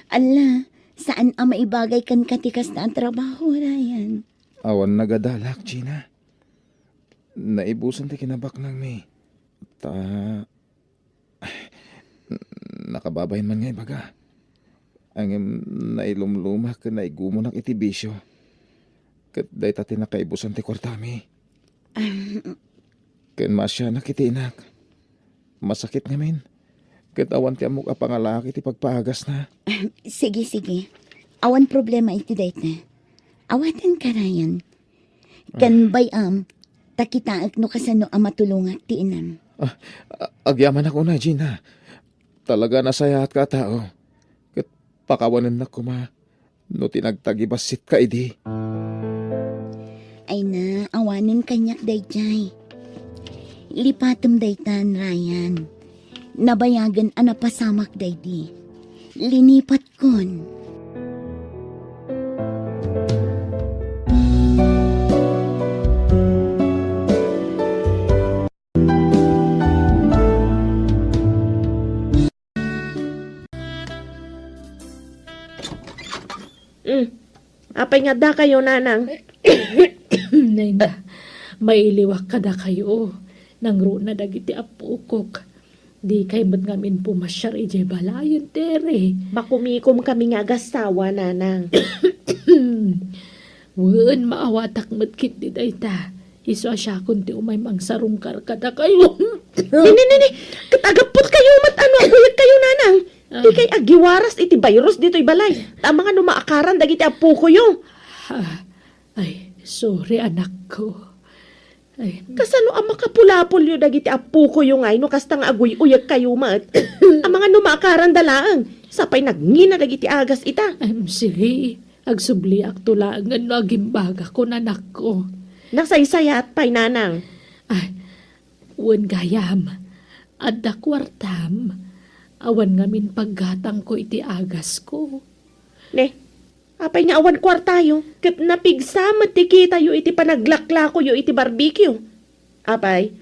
Ala, saan ang maibagay kan katikas na ang trabaho, Ryan? Awan nagadalak, Gina. Naibusan ti kinabak nang may. Nakababayin man nga ibaga. Ang nailumlumak ka naigumunak iti bisyo. Kat day tati nakaibusan ti kwartami. Ken masya nakitinak. Masakit ngamin. Kat awan ti amok apangalaki ti pagpaagas na. Sige, sige. Awan problema iti dayta. Awatan ka, Ryan. Kan bayam, takitaak no kasano ang matulungat ti inam. Agyaman ako na, Gina. Talaga nasaya at katao. Kat pakawanan na kuma. No tinagtagibasit ka, idi. Ay na, awanin kanyak dayjay. Lipatom daytan, Ryan. Nabayagan anapasamak daydi. Linipat kon. Apay nga da kayo, nanang. Nay na, mailiwak ka da kayo. Nangro na dagiti apukok. Di kay ba't ngamin pumasyar ije balayon, tere. Makumikom kami nga agasawa, nanang. Wen maawatak matkit di dayta. Iso asya kun ti umay mangsarong karkada kayo. Nini, katagapot kayo mat ano, aguyag kayo, nanang. Di kay agiwaras iti virus dito'y balay. Tama nga numaakaran dagiti apu ko yung. Ay, sorry anak ko. Ay, Kasano ang makapulapol yung dagiti apu ko yung ay no kasta nga aguy-uyag kayo mat. Ang mga numaakaran dalaang. Sapay nagngina dagiti agas ita. sige. Agsubli ak tulangan no agimbaga ko nanak ko. Nasaysayat pay, nanang. Ay, wen gayam. Adda kwartam. Awan ngamin paggatang ko iti agas ko. Ne, apay nga awan kwartayo. Kat napigsamat ti kita yu iti panaglakla ko yu iti barbecue. Apay,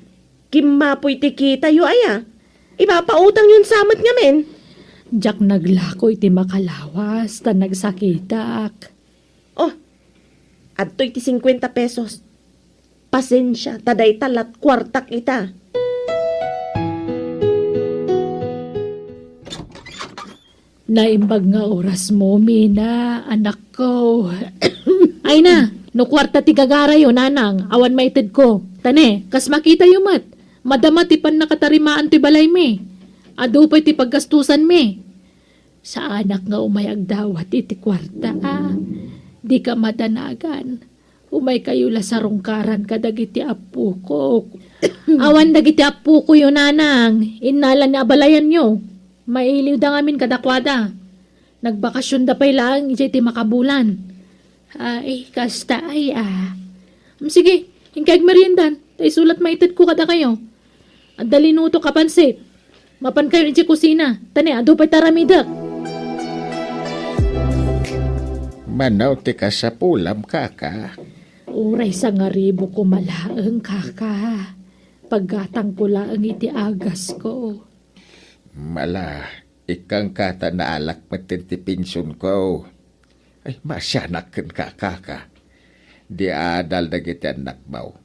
kimapoy ti kita yu aya. Ipapautang yun samat nga men. Jak naglako iti makalawas, ta nagsakitak. Oh, adto'y ti 50 pesos. Pasensya, taday talat kwartak ita. Naimbag nga oras mo, Mina, anak ko. Ay na, no kwarta ti gagara yun, nanang. Awan maited ko. Tane, kas makita yung mat. Madama ti pan nakatarimaan ti balay me. Ado pa'y ti paggastusan me. Sa anak nga umayag dawat iti kwarta, Di ka madanagan. Umay kayo la sa rungkaran kadagiti apu ko. Awan dagiti apu ko yun, nanang. Inalan na abalayan nyo. Mailiw da ngamin kadakwada. Nagbakasyon da pa'y lang, iti makabulan. Ay, kasta ay Sige, hingkag meriendan. Tay sulat maited ko kada kayo. Ang dalinuto kapansit. Mapan kayo iti kusina. Tani, ado pa'y taramidak. Manaw ti ka sa pulam, kaka. Uray sa nga ribo ko malaang, kaka. Paggatang ko lang iti agas ko. Mala, ikang kata na alak matin ti pinsyon ko. Ay, masyanak kan kaka. Di adal dagiti anak mo.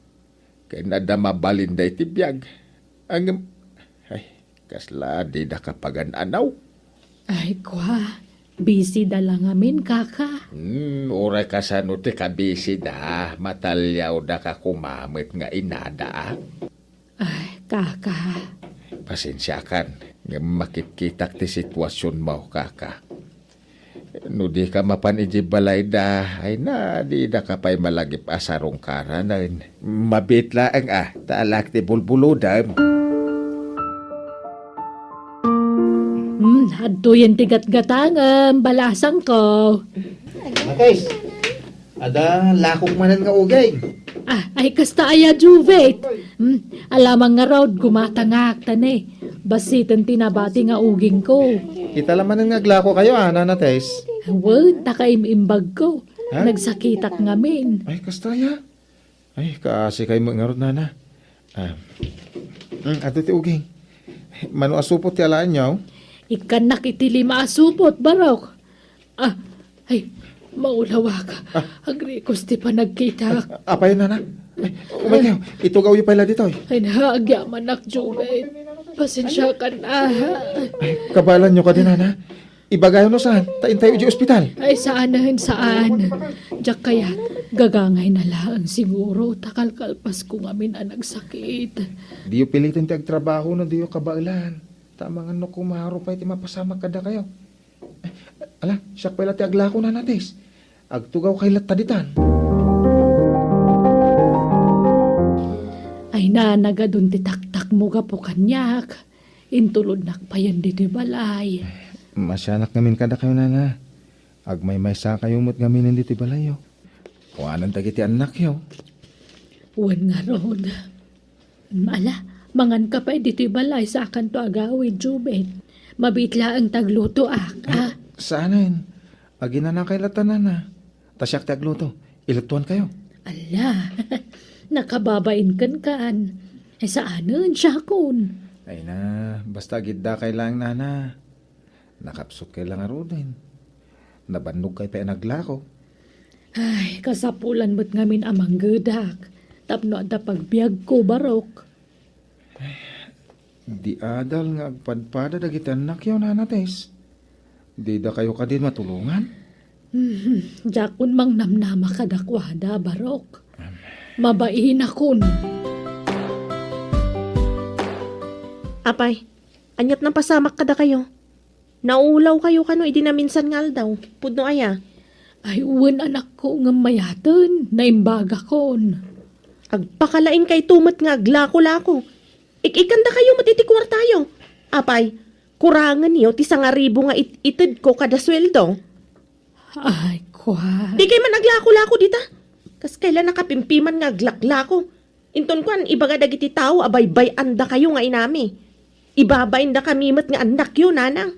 Kaya nadama balinday ti biyag. Ay, kasla di na kapagan anaw. Ay, kwa. Busy da lang amin, kaka. Uray ka sa no ti kabisi da. Matalyaw da ka kumamit nga inada. Ay, kaka. Pasensyakan. Nga makitkitak ti sitwasyon mo, kaka. No di ka mapaniji balay da, ay na, di da ka pa'y malagip asarong karan. Mabit lang taalak ti bulbuludam. Hadto yan tigat-gatangam, balasang ko. Guys, ada lakok manan nga ugay. Ay kasta aya Juvet. Alamang nga raw gumatangak tane. Basitan tinabati nga uging ko. Kita laman nga glako kayo, nanates. Wag, takaimimbag ko. Ha? Nagsakitak ngamin. Ay, kastaya. Ay, kasi kayo mangarot, nana. Ato ti uging. Mano asupot ti alaan nyo? Ikan nakitili maasupot, barok. Ay, maulawa ka. Agrikos ti pa nagkita. Apay, nana. Ay, umay kayo. Itugaw yung pala dito. Ay, naagyaman nak, Juvet. Pasensya ka na. Ay, kabalan nyo ka din, nana. Ibagayon no saan? Tain tayo di ospital. Ay, saan. Diyak kaya, gagangay na lang siguro. Takalkalpas ko ngamin ang nagsakit. Di yung pilitin ti agtrabaho na di yung kabailan. Tama nga no kumaro pa iti mapasama kada kayo. Ay, ala, siya pala ti aglako na natis. Agtugaw kay lataditan. Ay, nanagadun ti taktak mo ka po kanyak. Intulod nakpayan di balay. Masyanak ngamin kada kayo, nana. Agmay-may sa kayo mo't ngamin hindi ti balayo. Kuanan tagiti anak yo. Wan nga rod. Mala, mangan ka pa dito'y balay sa akan to agawid, Jubet. Mabitla ang tagluto Saanin? Agina na kay latanan na. Tasyak ti agluto. Ilutuan kayo. Ala, nakababain kan. Ay saanan siya kun? Ay na, basta gidda kay lang, nana. Nakapsot kay lang arodin. Nabannog kay pa naglako. Ay, kasapulan mo't ngamin amang gedak. Tapno at pagbiag ko, barok. Di adal nga agpadpada dagiti anak yaw, nanates. Di da kayo ka din matulungan? Jakun mang namnama kadakwada, barok. Mabain akon. Apay, anyat nang pasamak kada kayo. Naulaw kayo kano idinaminsan ngal daw. Pudno aya. Ay, uwan anak ko ng mayatan, naimbaga kon. Agpakalain kay tumat nga aglako-lako. Ikikanda kayo matitikwar tayo. Apay, kurangan niyo ti 1,000 nga itid ko kada sweldo. Ay, kwa. Di kay man aglako-lako dita. Kas kailan nakapimpiman nga aglaklako. Inton kwan, ibaga dagiti tao, abay-bay anda kayo nga inami. Ibabayin da kamimat nga anak yun, nanang.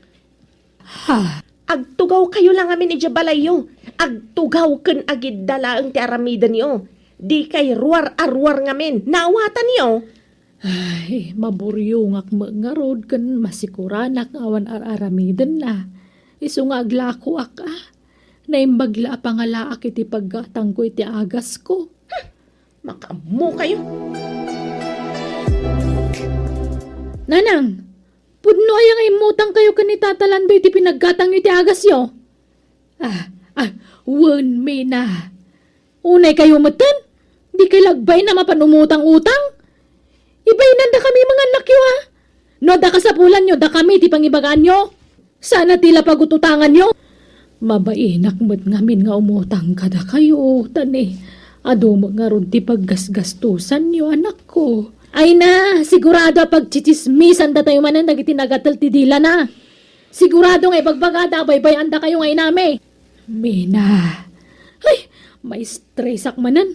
Ha? Agtugaw kayo lang amin ijabalayo. Agtugaw ken agid dalaang ti aramida niyo. Di kay ruar-arwar ngamin. Naawatan niyo. Ay, maburyongak mga road kan masikuranak awan aramidan na. Isu nga aglako ak naimbagla pangalaak iti paggatang ko iti agas ko. Makamu kayo. Nanang, pudno ayang imutang kayo kanitatalando iti pinaggatang iti agas yo. Wen me na. Unay kayo matan? Di kay lagbay na mapanumutang-utang? Ibay nanda kami mga anak yo ha. No da kasapulan nyo, da kami ti pangibagaan nyo. Sana tila pagututangan nyo. Mabainak mo't ngamin nga umutang kada kayo. Tani, ado mo nga ron ti paggasgastusan nyo anak ko. Ay na, sigurado pagchichismisan da tayo manan nagiti nagatal ti dila na. Sigurado nga ipagbagada, baybay anda kayo nga inami. Mina, ay, may stress ak manan.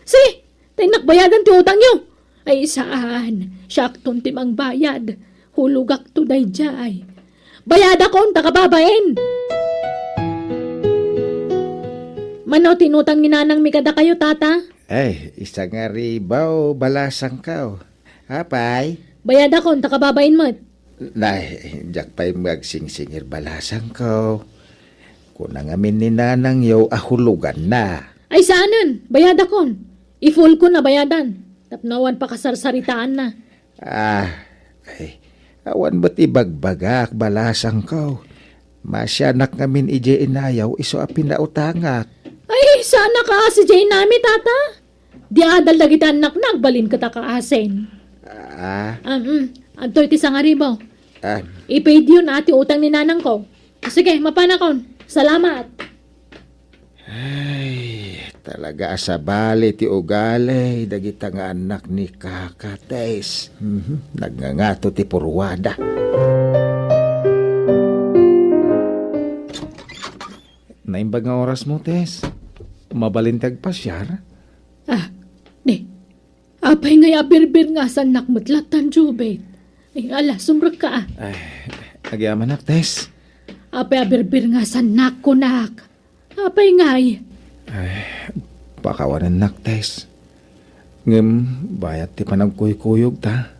Sige, tayo nakbayadan ti utang nyo. Ay saan? Syakton timang bayad. Hulugak to day jay. Bayad akong takababain. Mano tinutang ni nanang mikada kayo, tata? Ay, isa nga ribaw, balasang ka. Apay? Bayad akong takababain mo't. Nay, jak pa'y magsingsingir balasang ko. Kunang amin ni nanang yaw ahulugan na. Ay saanan? Bayad akong. I-full ko na bayadan. Tapnawan pa kasarsaritaan na. Ay, awan ba't ibagbagak balasang ko? Masyanak ngamin ije inayaw iso a pinautangak. Ay, sana ka si Jane nami, tata. Di adal dagiti anak nagbalin ka ta kaasin. Antoy ti sangaribaw. I-paid yun ati utang ni nanang ko. Sige, mapanakon. Salamat. Ay, talaga asabali ti ugali dagita nga anak ni Kakates. Nagngangato ti purwada. Naimbag nga oras mo, Tess. Mabalintag pa siya. Apay nga yabirbir nga sa nakmatlatan, Jubet. Ay, ala, sumrag ka Ay, nagyaman nak, Tess. Apay yabirbir nga sa nakunak. Apay nga'y. Pakawanan nak, Tess. Ngem, bayat ti panagkuy-kuyog ta.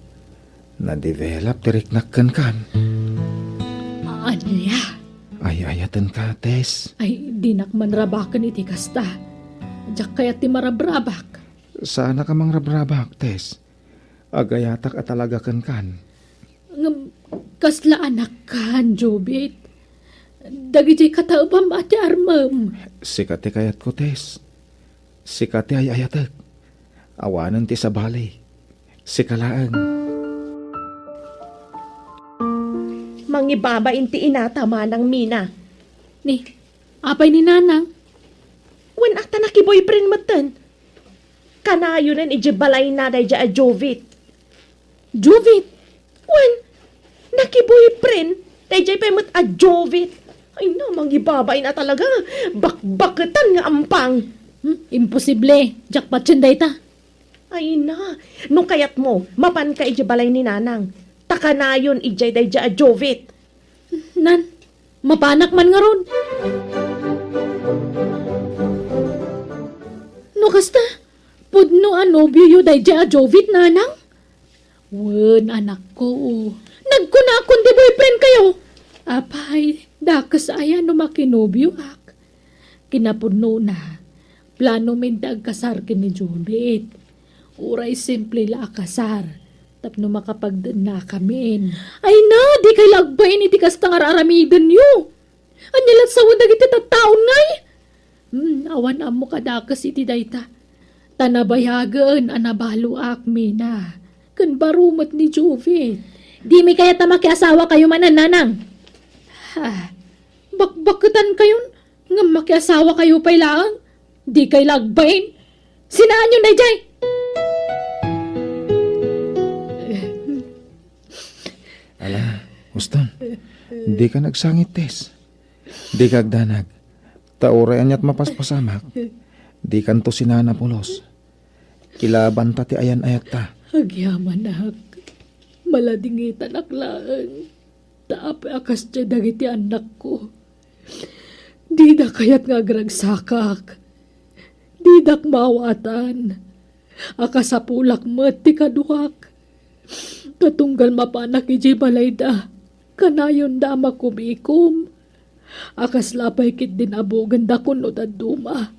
Na-develop ti riknakkan kan. Anya? Ay, ayatan ka, Tess. Ay, di nakmanrabakan iti kasta. Diyak kaya ti marabrabak. Sana ka mang rabrabak, Tess. Agayatak at talaga kan. Kasla anak kan, Jubit. Dagiti kataubam at armam. Sikati kayat ko, Tess. Sikati ay ayatak. Awanan ti sabali. Sikalaan. Mangibabain ti inatama ng Mina. Ni, apay ni nanang. Wen akta na ki boyfriend matan. Kanayo nan ijibalay na day a Jovit. Jubit? Wen, naki-boyfriend, day pa mat a Jovit. Ay na, mangibabay na talaga. Bakbaketan nga ampang. Imposible. Jackpot day ta. Ay na, nung kayat mo, mapan ka ijibalay ni nanang. Takanayon ijay day a Jovit. Nan, mapanak man nga ron. No kasta, pudno anobyo yu day a Jovit nanang? Wen, anak ko. Nagkunakon di boyfriend kayo. Apay, dakas aya no makinobyo ak. Kinapudno na. Plano min dagkasar kini Jovit. Uray simple la akasar. Tapno makapagdan na kami. Ay na, di kay lagbay ni di kasta nga aramidan yu. Anyalat sa wadag iti tattaon ngay. Awan amo kadakas iti dayta. Tanabayagan anabalo akmi na. Kan barumat ni Jovit. Di mi kaya makiasawa kayo manan, nanang. Bakbakutan kayon. Nga makiasawa kayo pa'y laang. Di kay lagbain. Sinaan yun, Dayjay? Ala, Uston, di ka nagsangit, Tess. Di ka agdanag. Tauray anyat mapaspasamak. Di kanto sinana pulos. Kilaban pati ayan ayat ta. Agyaman ak. Maladingitan aklaan. Taapi akas dyan dagiti anak ko. Di da kayat nga agragsakak. Di dak mawatan. Akasapulak met ti kaduak. Katunggal mapanak iji balay da. Kanayon da makumikom. Akas lapay kit din abogan da kuno da duma.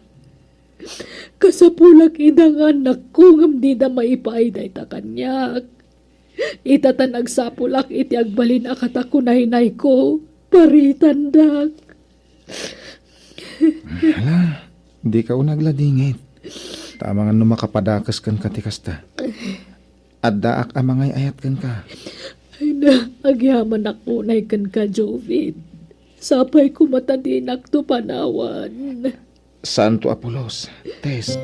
Kasapulak idang anak ko ngam di da maipaiday ta kanyak. Itatan agsapulak iti agbalin akatakunay-nay ko. Paritandak. Hala, di ka nagladingit. Tama nga no makapadakas kan katikasta. At daak amangay ayat kan ka. Ay na, agyaman akunay kan ka, Jovit. Sapay ko matadinak to panawan. Santo Apolos, Tess.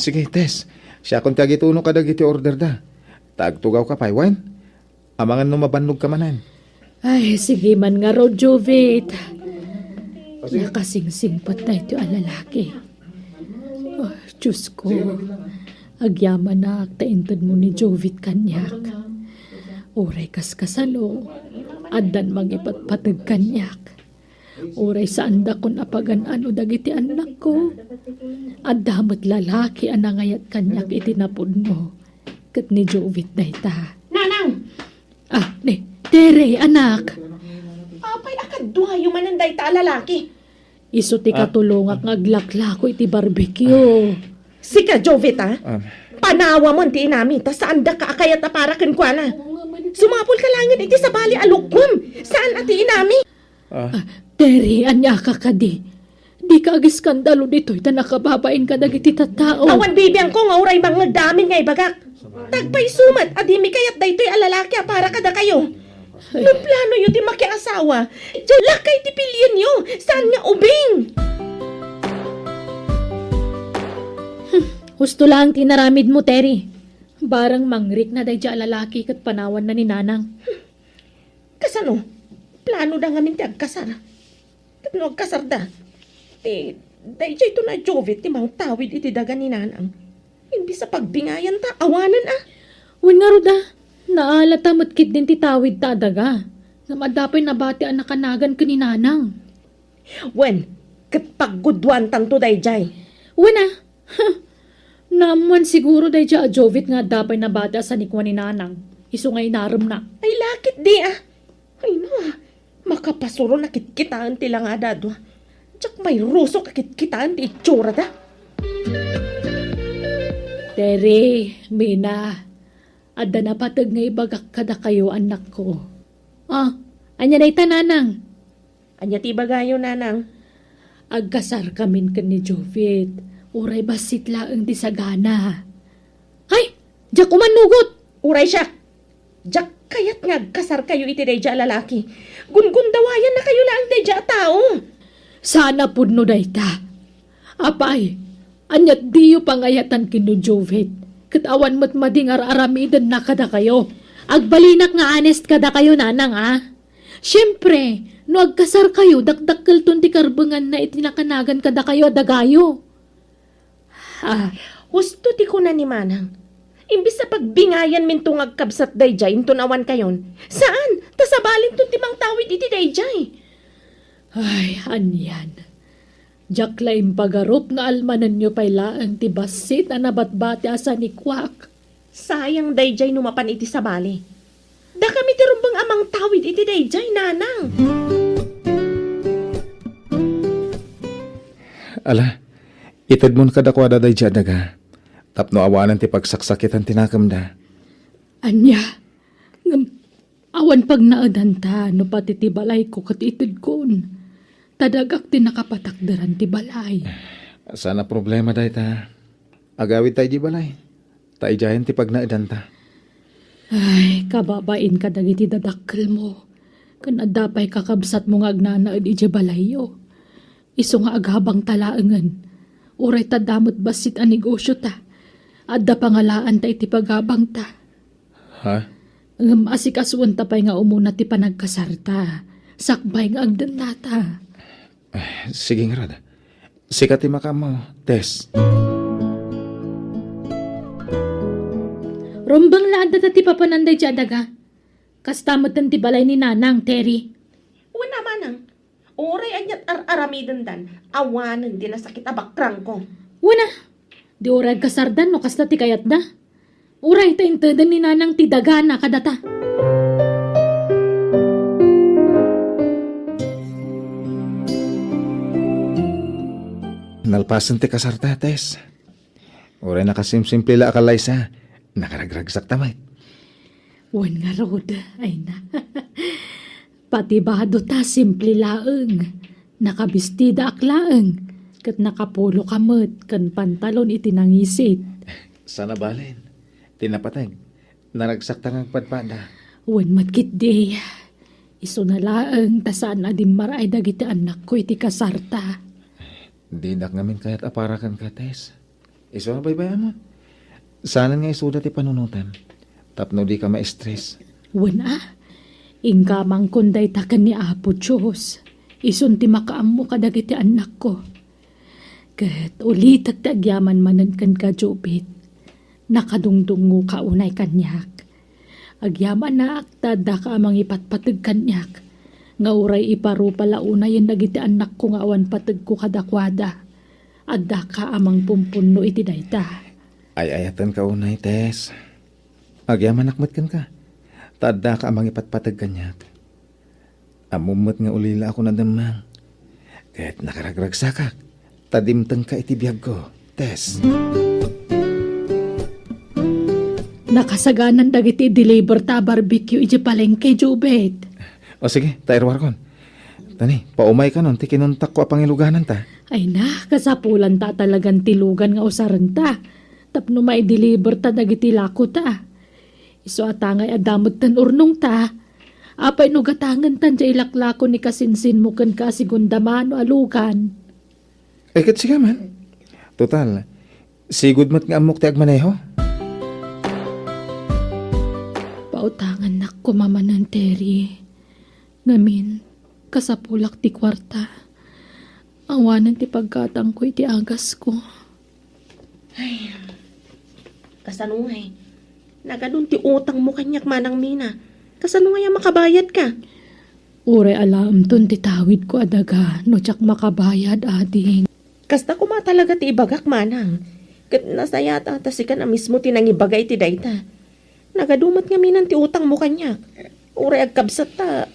Sige, Tess. Siya kung tagituno ka dagiti order da. Tagtugaw ka pa, wine. Amangan no mabannog ka manan. Ay, sige man nga ro, Jovit. Nakasingsingpat na ito ang lalaki. Oh, Diyos ko. Agyaman na aktaintad mo ni Jovit kanyak. Oray kaskasalo. Adan magipatpatag kanyak. Oray saan da kun apagan ano dagiti anak ko. Adamot lalaki anangayat kanyak itinapod mo. Kat ni Jovit na ita. Nanang! Ah, Tere, anak. Apay akadwa yung mananday ta lalaki. Iso ti katulungak ngaglakla ko iti barbecue. Sika, Jovit, ha? Panawa mo ti inami, ta saan da ka akayat na para kenkwana. Sumapol ka langit iti sa bali alukom. Saan ati inami? Terry, anya ka kadi. Di ka agi skandalo dito, ita nakababain ka dagiti tattao. Awan bibiyang ko nga uray mga damin nga ibagak. Tagpay sumat, adimi kayat da ito'y alalaki para kada kayo. No plano yun di makiasawa. Diyan lakay ti pilyen nyo. Saan nga ubing? Husto lang tinaramid mo, Terry. Barang mangrik na day dya lalaki kat panawan na ni Nanang. Kasano? Plano da nga minti agkasar. Kat no agkasar da. Day ito na Jovit ti mang tawid iti daga ni Nanang. Hindi sa pagbingayan ta, awanan ah. Wen nga ruda, naalata matkit din titawid ta daga. Nga madapay nabati ang nakanagan ka ni Nanang. Wen, kat paggudwan tanto day jay. Wen ah, naman siguro day dya Jovit nga dapay nabati sa nikwa ni Nanang. Iso nga inaram na. Ay lakit di ah. Ay no ah, makapasuro na kitkitaan ti lang adadwa. Tsak may ruso kakitkitaan ti itsura da. Tere, Mina, ada na patag nga ibagak kada kayo anak ko. Ah, anya na Nanang. Anya ti bagayo Nanang. Agkasar kamin ka ni Jovit. Uray basit laang di sagana. Ay, diyak umanugot. Uray siya. Jak kayat nga kasar kayo iti dayja lalaki. Gungundawayan na kayo lang dayja tao. Sana pudno dayta. Apay, anyat diyo pangayatan kinu Jovit. Katawan mo't mading aramidan na kada kayo. Agbalinak nga honest kada kayo Nanang Siyempre, no agkasar kayo, dakdakkel ti karbengan na itinakanagan kada kayo dagayo. Husto ti ko na ni Manang. Imbis sa pagbingayan min tong agkabsat dayjay, intunawan kayon. Saan? Tasabalin tong timang tawid iti dayjay. Ay, anyan. Jaklaim pagarup nga almanan nyo pay laang ti basit na nabatbati asa ni Kwak. Sayang dayjay numapan iti sabali. Da kami ti rumbang amang tawid iti dayjay, Nanang. Ala, itad mo kadakwada day dyan daga. Tapno awanan ti pagsaksakitan tinakam da. Anya, awan pag naadan ta, no pati ti balay ko kat itid kon. Tadagak ti nakapatakdaran ti balay. Sana problema day ta. Agawid tayo di balay. Tayo dyan ti pag naadan ta. Ay, kababain ka dagiti dadakkel mo. Kanadapay kakabsat mo nga agnanaad iti balayo. Iso nga aghabang talaangan. Uray ta damot basit ang negosyo ta. Adda pangalaan ta iti paghabang ta. Ha? Asikasuan ta pa'y nga umuna ti panagkasarta. Sakbay nga agdan nata. Sige nga rada. Sikat ti makamo, Tess. Rombang laad na ti papananday ti adaga. Kastamot ti balay ni Nanang, Terry. Una Manang. Uray anyat aramidan dan. Awanan din na sakit abakrang ko. Wana, Di oray kasardan no kasta ti kayat da. Uray ta intedan ni nanang ti dagana kadata. Nalpasan ti kasarta, Tess. Oray nakasimsimple la akalay sa nakaragragsak tamay. Wan nga rod, ay na. Pati bado ta simple laeng. Nakabistida aklaeng. Kat nakapulo kamot, kan pantalon itinangisit. Sana balin. Tinapatag. Naragsak tangang padpada. Wan matkit di. Iso na laeng, tasaan na di maray dagiti anak ko iti kasarta. Di dak ngamin kahit aparakan ka, Tess. Iso na baybayan mo. Sana nga isuda ti panunutan. Tapno di ka ma-stress. Wan ingkamang kunday takan ni Apo Diyos. Isun ti makaam mo kadagiti anak ko. Kat ulit at agyaman manan kan ka, Jobit. Nakadungdungo ka unay kanyak. Agyaman na aktad da ka amang ipatpatag kanyak. Nga uray iparu pala unay yung nagiti anak ko nga awan patag ko kadakwada. At da ka amang pumpuno iti dayta. Ay ayatan ka unay, Tess. Agyaman nakmat kan ka. Tadda ka amang ipatpatag kanyak. Amumot nga ulila ako na damang. Kahit nakaragragsakak. Tadimtang ka iti biyag ko, Tess. Nakasaganan dagiti deliver ta barbecue iti palengke, Jobet. O sige, tairwar kon. Tani, paumay ka nun, ti kinuntak ko apang iluganan ta. Ay na, kasapulan ta talagang tilugan nga usaran ta. Tapno may deliver ta dagiti lako ta. Iso atangay adamot tan urnong ta. Apay no gatangan tan jay laklako ni kasinsin mo kan kasigundamano alugan. Ay kat siya man. Total, sigud mat nga amok ti agmaneho. Pautangan na ko mamanan, Terry. Ngamin, kasapulak ti kwarta. Awanan ti pagkatang ko iti agas ko. Kasanuhay. Nagadun ti utang mo kanyak manang mina. Kasanuhay makabayad ka. Ure alam ton ti tawid ko adaga no tsak makabayad ading. Kasta ko talaga ti ibagak manang. Kat nasaya ta tasikan na mismo tinangibagay ti dayta. Nagadumat nga minan ti utang mo kanyak. Ure agkabsat ta.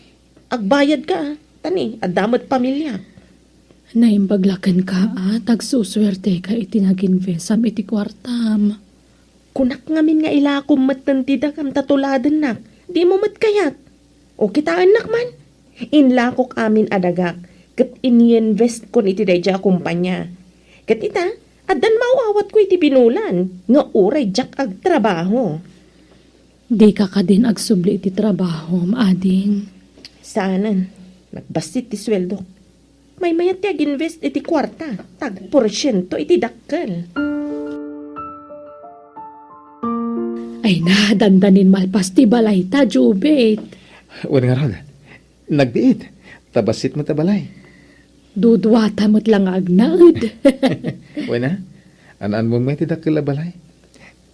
Agbayad ka. Tani, adamot pamilya. Naimbaglakan ka tagsuswerte ka iti nag-invest iti kwartam. Kunak ngamin nga ilakom matantida kam tatuladan nak. Di mo matkayat. O kitaan nak man. Inlakok amin adagak. Kat ini-invest kon iti dayja kumpanya. Kat ita, adan mauawat ko iti pinulan. Nga uray jak ag trabaho. Di ka ka din agsubli iti trabaho, ading. Saanan, nagbasit ti sweldo. May mayat ti ag-invest iti kwarta. Tag porsyento iti dakkel. Ay na, dandanin malpas ti balay ta, Jubit. Wan nga rod. Nagdiit. Tabasit mo tabalay. Dudwata mo't lang agnaud. Wan na. Anaan mo may tidakil na balay.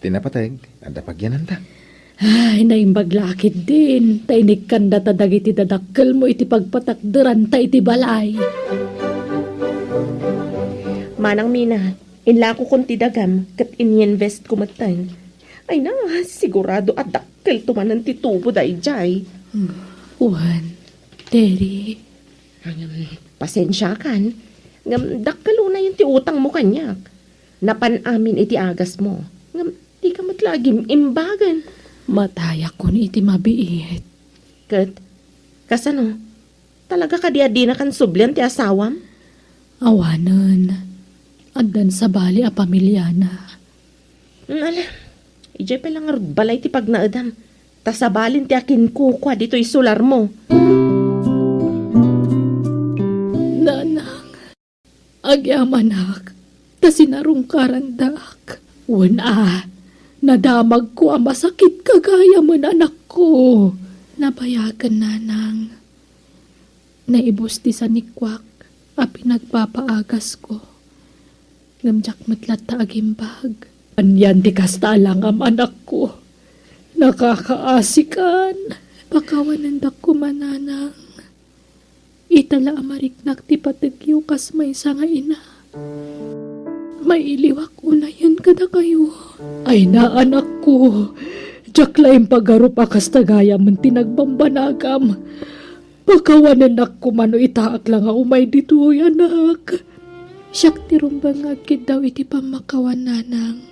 Tinapatag. Anda pagyanan ta. Ay, naimbaglakit din. Tainik kanda tadag iti dadakkel mo iti pagpatakderan ta iti balay. Manang mina, inlako kong tidagam kat ini-invest ko matang. Ay na, sigurado at dakkel tumanan ti tubo dahi jay. Juan, Terry. Pasensya kan. Ngam dakkel una yung ti utang mo kanyak. Napan amin iti agas mo. Ngam di ka matlagim imbagan. Mataya ko ni iti mabiit. Kat, kasano? Talaga ka di na kan sublian ti asawam? Awanan. Addan sa bali a pamilyana. Ala, ijay pa lang balay ti pagnaadam. Tasabalin ti akin kukwa dito isular mo. Nanang, agyamanak, ta sinarungkaran dak. Nadamag ko ang masakit kagaya mo na anak ko. Nabayagan nanang. Naibos ti sa nikwak, a pinagpapaagas ko. Ngamjak matlat ta agimbag. Anyan ti kasta lang ang anak ko. Nakakaasikan. Pakawanandak ko mananang. Itala amariknak ti patigyo kas may nga ina. may iliwak unayan kada kayo. Ay na anak ko, jaklaim pagarup akas tagaya man tinagbambanagam. Pagkawanan ako mano itaak lang nga umay dito anak. Siyak tirumbang agkid daw iti pamakawan nanang.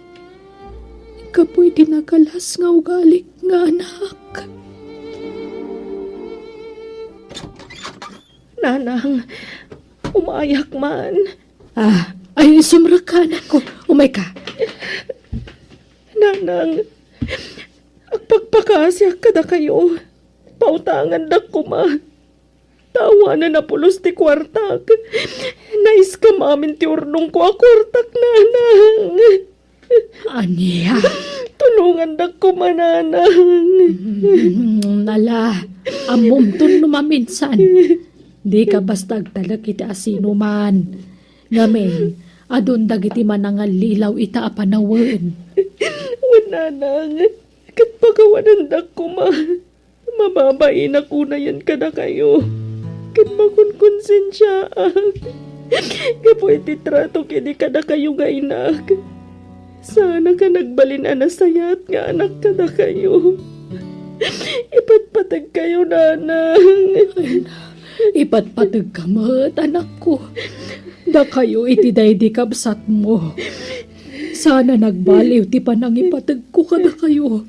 Kapoy tinagalas nga ugalik nga anak. Nanang, umayak man. Ay sumrakanan ko. Umay ka. Nanang, agpagpakasya kada kayo. Pautangan da ko ma. Tawanan na pulos ti kwartak. Nais ka mamin ti urnong ko a kwartak, nanang. Aniya. Tulungan da ko mananang. Nala, amom tun numaminsan. Di ka basta agtalag iti asino man. Ngamen, adun dagiti manangal lilaw ita apanawen. Wananang, kat pagawanan da ko ma. Mababain ako na yan kada kayo. Kat makunkonsensya kapo iti trato kini kada kayo nga inak. Sana ka nagbalin anasayat nga anak kada kayo. Ipatpatag kayo, nanang. Ipatpatag ka mat, anak ko. Da kayo iti daydi kabsat mo. Sana nagbaliw ti panang ipatag ko kada kayo.